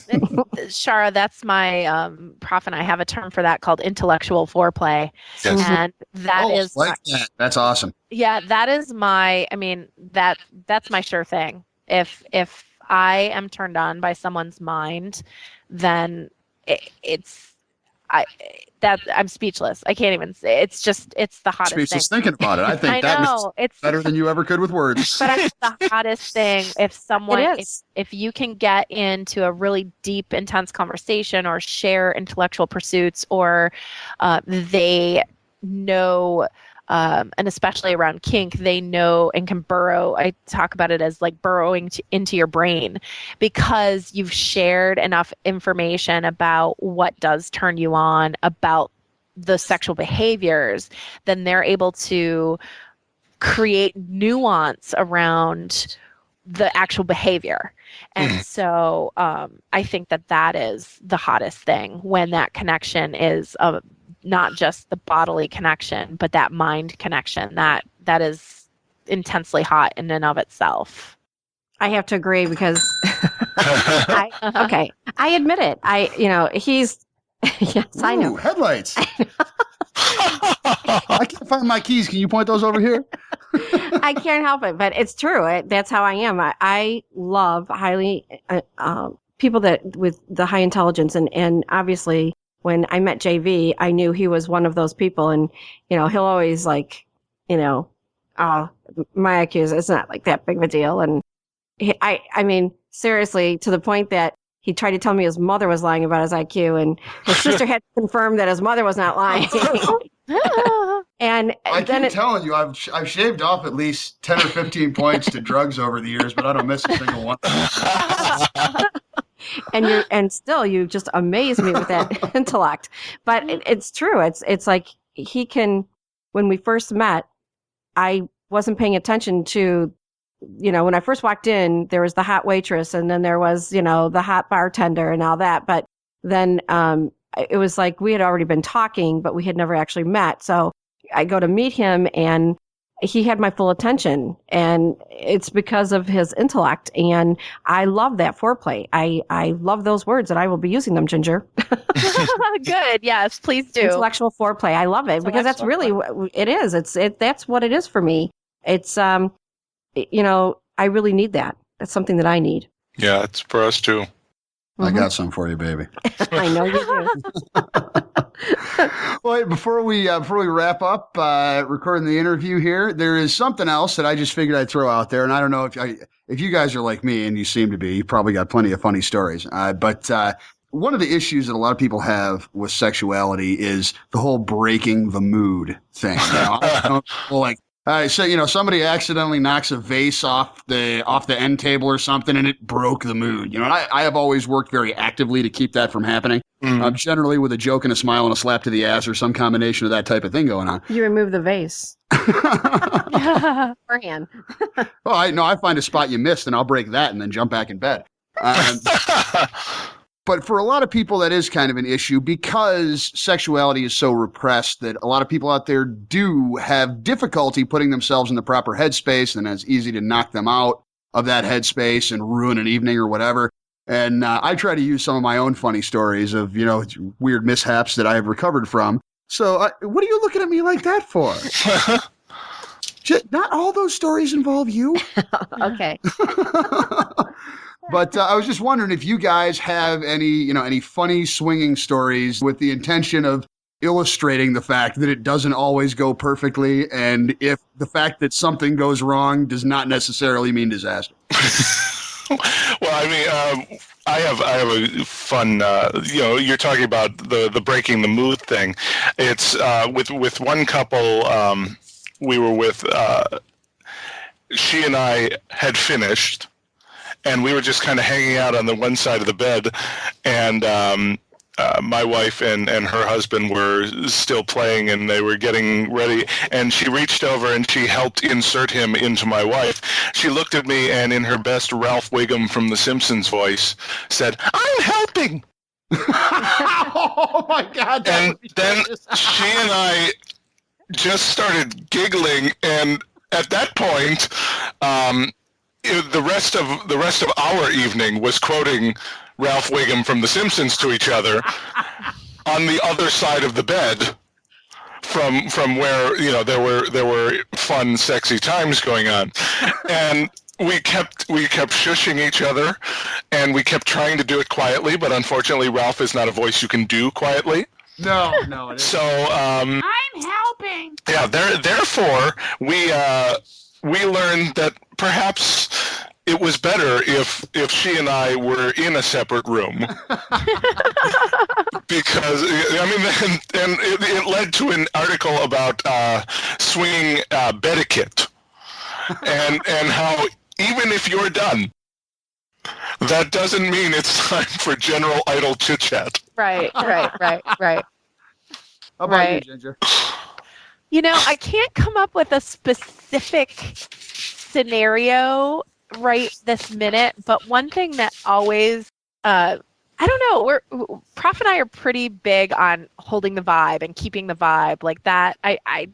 Shara, that's my Prof and I have a term for that called intellectual foreplay. Yes. And that is like that. That's awesome. Yeah, that is my that's my sure thing. If I am turned on by someone's mind, then I'm speechless. I can't even say it's the hottest Speechless thing. thinking about it. I think it's better than you ever could with words. But it's the hottest thing if someone if you can get into a really deep, intense conversation or share intellectual pursuits or they know and especially around kink, they know and can burrow. I talk about it as like burrowing into your brain because you've shared enough information about what does turn you on, about the sexual behaviors, then they're able to create nuance around the actual behavior. And so I think that is the hottest thing when that connection is not just the bodily connection, but that mind connection that is intensely hot in and of itself. I have to agree because I admit it. He's yes, Ooh, I know. Headlights. I can't find my keys. Can you point those over here? I can't help it, but it's true. That's how I am. I love highly people that with the high intelligence, and obviously when I met JV, I knew he was one of those people, and he'll always my IQ is not like that big of a deal, and I mean seriously to the point that he tried to tell me his mother was lying about his IQ, and his sister had to confirm that his mother was not lying. And I then keep telling you, I've shaved off at least 10 or 15 points to drugs over the years, but I don't miss a single one. and still you just amaze me with that intellect. But it's true. It's like he can. When we first met, I wasn't paying attention to. When I first walked in, there was the hot waitress, and then there was the hot bartender and all that. But then it was like we had already been talking, but we had never actually met. So I go to meet him, and he had my full attention, and it's because of his intellect. And I love that foreplay. I love those words, and I will be using them, Ginger. Good. Yes, please do. Intellectual foreplay. I love it because that's really what it is. That's what it is for me. It's I really need that. That's something that I need. Yeah, it's for us too. I got some for you, baby. I know you do. Well, before we wrap up recording the interview here, there is something else that I just figured I'd throw out there, and I don't know if you guys are like me, and you seem to be. You probably got plenty of funny stories. But one of the issues that a lot of people have with sexuality is the whole breaking the mood thing. So somebody accidentally knocks a vase off the end table or something, and it broke the mood. And I have always worked very actively to keep that from happening. Generally with a joke and a smile and a slap to the ass or some combination of that type of thing going on. You remove the vase. Beforehand. Well, I find a spot you missed, and I'll break that and then jump back in bed. But for a lot of people, that is kind of an issue because sexuality is so repressed that a lot of people out there do have difficulty putting themselves in the proper headspace, and it's easy to knock them out of that headspace and ruin an evening or whatever. And I try to use some of my own funny stories of, weird mishaps that I have recovered from. So what are you looking at me like that for? Not all those stories involve you. Okay. But I was just wondering if you guys have any funny swinging stories with the intention of illustrating the fact that it doesn't always go perfectly, and if the fact that something goes wrong does not necessarily mean disaster. Well, I mean, I have a fun. You're talking about the breaking the mood thing. It's with one couple. We were with. She and I had finished, and we were just kind of hanging out on the one side of the bed, and my wife and her husband were still playing, and they were getting ready, and she reached over and she helped insert him into my wife. She looked at me and in her best Ralph Wiggum from The Simpsons voice said, "I'm helping." Oh my God. And then she and I just started giggling, and at that point, the rest of our evening was quoting Ralph Wiggum from The Simpsons to each other on the other side of the bed from where there were fun, sexy times going on, and we kept shushing each other, and we kept trying to do it quietly, but unfortunately Ralph is not a voice you can do quietly. No, it isn't. So I'm helping. Yeah, therefore we learned that perhaps it was better if she and I were in a separate room, because I mean, and it led to an article about swinging etiquette, and how even if you're done, that doesn't mean it's time for general idle chit chat. Right. How about you, Ginger? I can't come up with a specific scenario right this minute, but one thing that always, I don't know, Prof and I are pretty big on holding the vibe and keeping the vibe like that. I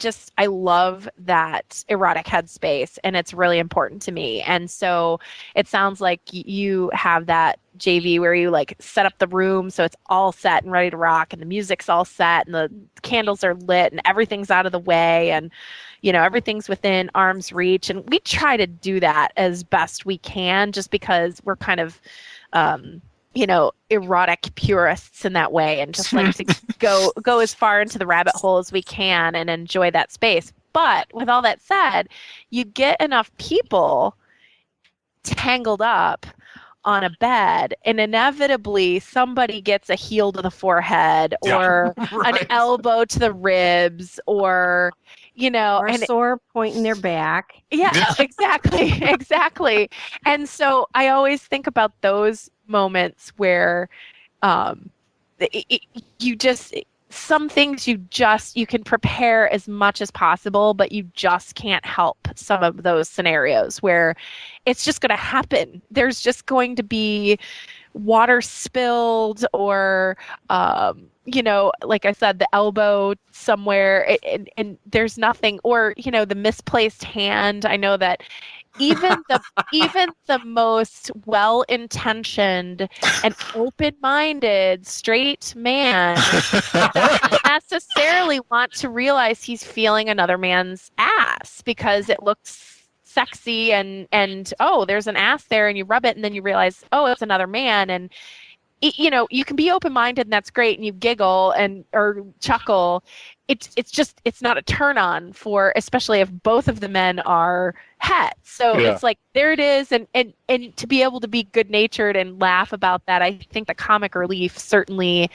love that erotic headspace, and it's really important to me. And so it sounds like you have that, JV, where you like set up the room so it's all set and ready to rock, and the music's all set, and the candles are lit, and everything's out of the way, and everything's within arm's reach. And we try to do that as best we can, just because we're kind of erotic purists in that way, and just like to go as far into the rabbit hole as we can and enjoy that space. But with all that said, you get enough people tangled up on a bed, and inevitably somebody gets a heel to the forehead, or Right. an elbow to the ribs, or or a and sore point in their back. yeah, exactly. And so I always think about those moments where some things you can prepare as much as possible, but you just can't help some of those scenarios where it's just going to happen. There's just going to be water spilled, or like I said, the elbow somewhere, and there's nothing, or the misplaced hand. I know that even the most well-intentioned and open-minded straight man doesn't necessarily want to realize he's feeling another man's ass because it looks sexy, and oh, there's an ass there, and you rub it, and then you realize, oh, it's another man. And you can be open-minded, and that's great, and you giggle or chuckle. It's not a turn on for, especially if both of the men are het. So It's like, there it is. And to be able to be good natured and laugh about that, I think the comic relief certainly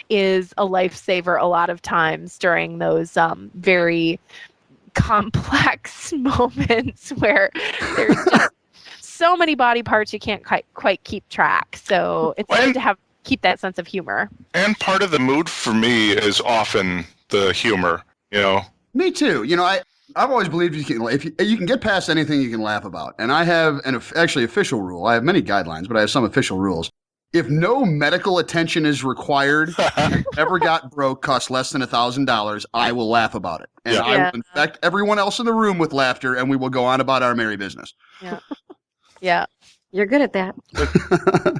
is a lifesaver a lot of times during those very complex moments where there's just so many body parts you can't quite keep track. So it's good to keep that sense of humor. And part of the mood for me is often the humor, Me too. I've always believed if you can get past anything you can laugh about. And I have an actually official rule. I have many guidelines, but I have some official rules. If no medical attention is required, and ever got broke, cost less than $1,000, I will laugh about it. And I will infect everyone else in the room with laughter, and we will go on about our merry business. Yeah. You're good at that.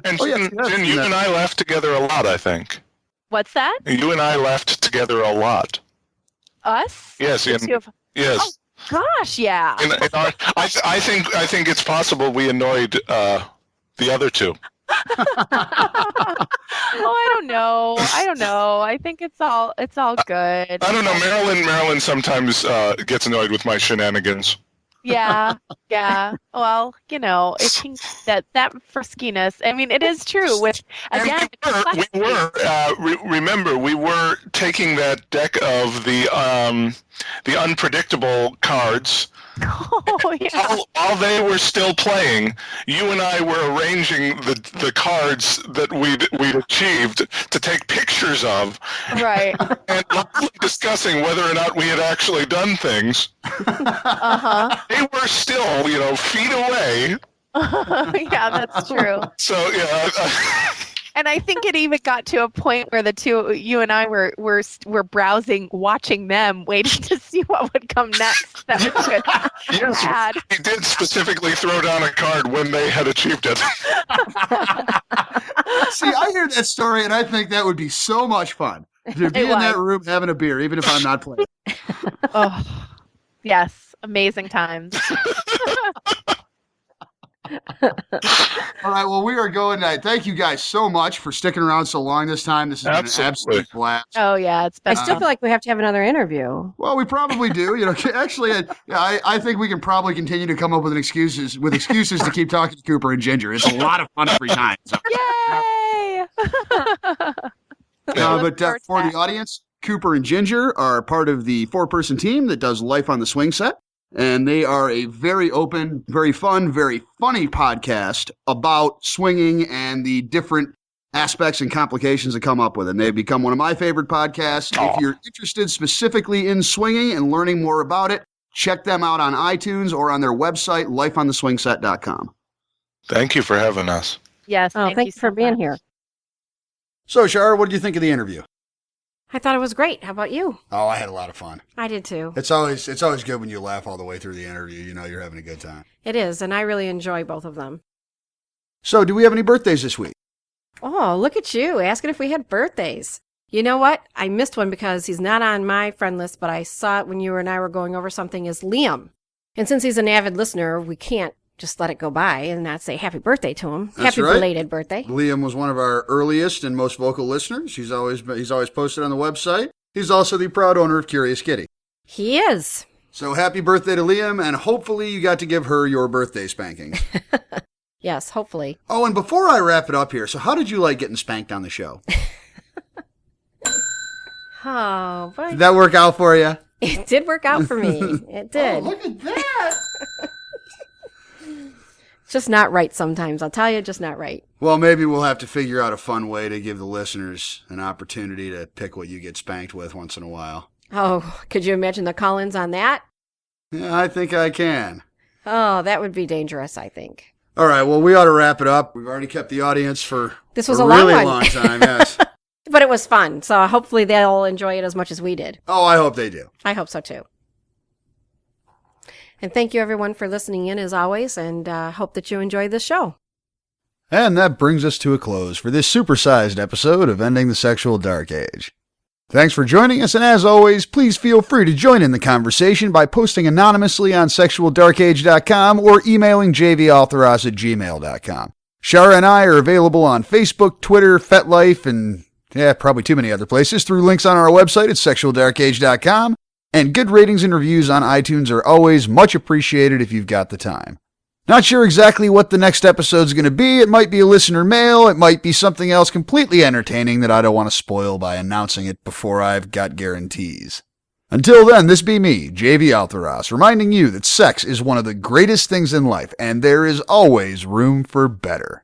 And Jen, you and I laughed together a lot, I think. What's that? You and I laughed together a lot. Us? Yes. Yes. Oh, gosh, yeah. I think it's possible we annoyed the other two. I don't know. I think it's all good. I don't know. Marilyn sometimes gets annoyed with my shenanigans. Yeah. Well, it can that friskiness. I mean, it is true. With again, remember, we were taking that deck of the unpredictable cards. Oh, yeah. While they were still playing, you and I were arranging the cards that we'd achieved to take pictures of. Right. And discussing whether or not we had actually done things. Uh-huh. They were still, feet away. Yeah, that's true. So, yeah. And I think it even got to a point where you and I were browsing, watching them, waiting to see what would come next. That was good. Yes, he did specifically throw down a card when they had achieved it. See, I hear that story, and I think that would be so much fun to be in that room having a beer, even if I'm not playing. Oh, yes, amazing times. All right, well, we are going tonight. Thank you guys so much for sticking around so long this time. This has been an absolute blast. Oh, yeah, it's been I still feel like we have to have another interview. Well, we probably do. Actually, I think we can probably continue to come up with excuses to keep talking to Cooper and Ginger. It's a lot of fun every time. So. Yay! But for the audience, Cooper and Ginger are part of the 4-person team that does Life on the Swingset. And they are a very open, very fun, very funny podcast about swinging and the different aspects and complications that come up with it. And they've become one of my favorite podcasts. If you're interested specifically in swinging and learning more about it, check them out on iTunes or on their website, lifeontheswingset.com. Thank you for having us. Yes, thank you for being here. So, Shara, what did you think of the interview? I thought it was great. How about you? Oh, I had a lot of fun. I did too. It's always good when you laugh all the way through the interview. You're having a good time. It is, and I really enjoy both of them. So, do we have any birthdays this week? Oh, look at you, asking if we had birthdays. You know what? I missed one because he's not on my friend list, but I saw it when you and I were going over something as Liam. And since he's an avid listener, we can't just let it go by and not say happy birthday to him. That's happy right. belated birthday. Liam was one of our earliest and most vocal listeners. He's always posted on the website. He's also the proud owner of Curious Kitty. He is. So happy birthday to Liam, and hopefully you got to give her your birthday spanking. Yes, hopefully. Oh, and before I wrap it up here, so how did you like getting spanked on the show? Oh, but Did that work out for you? it did work out for me. It did. Oh, look at that! Just not right sometimes. I'll tell you, just not right. Well, maybe we'll have to figure out a fun way to give the listeners an opportunity to pick what you get spanked with once in a while. Oh, could you imagine the call-ins on that? Yeah, I think I can. Oh, that would be dangerous, I think. All right, well, we ought to wrap it up. We've already kept the audience for This was a a long really one. long time, yes. But it was fun, so hopefully they'll enjoy it as much as we did. Oh, I hope they do. I hope so, too. And thank you, everyone, for listening in, as always, and hope that you enjoy this show. And that brings us to a close for this supersized episode of Ending the Sexual Dark Age. Thanks for joining us, and as always, please feel free to join in the conversation by posting anonymously on sexualdarkage.com or emailing jvaltheros@gmail.com. Shara and I are available on Facebook, Twitter, FetLife, and probably too many other places through links on our website at sexualdarkage.com. And good ratings and reviews on iTunes are always much appreciated if you've got the time. Not sure exactly what the next episode's going to be. It might be a listener mail. It might be something else completely entertaining that I don't want to spoil by announcing it before I've got guarantees. Until then, this be me, JV Altheros, reminding you that sex is one of the greatest things in life, and there is always room for better.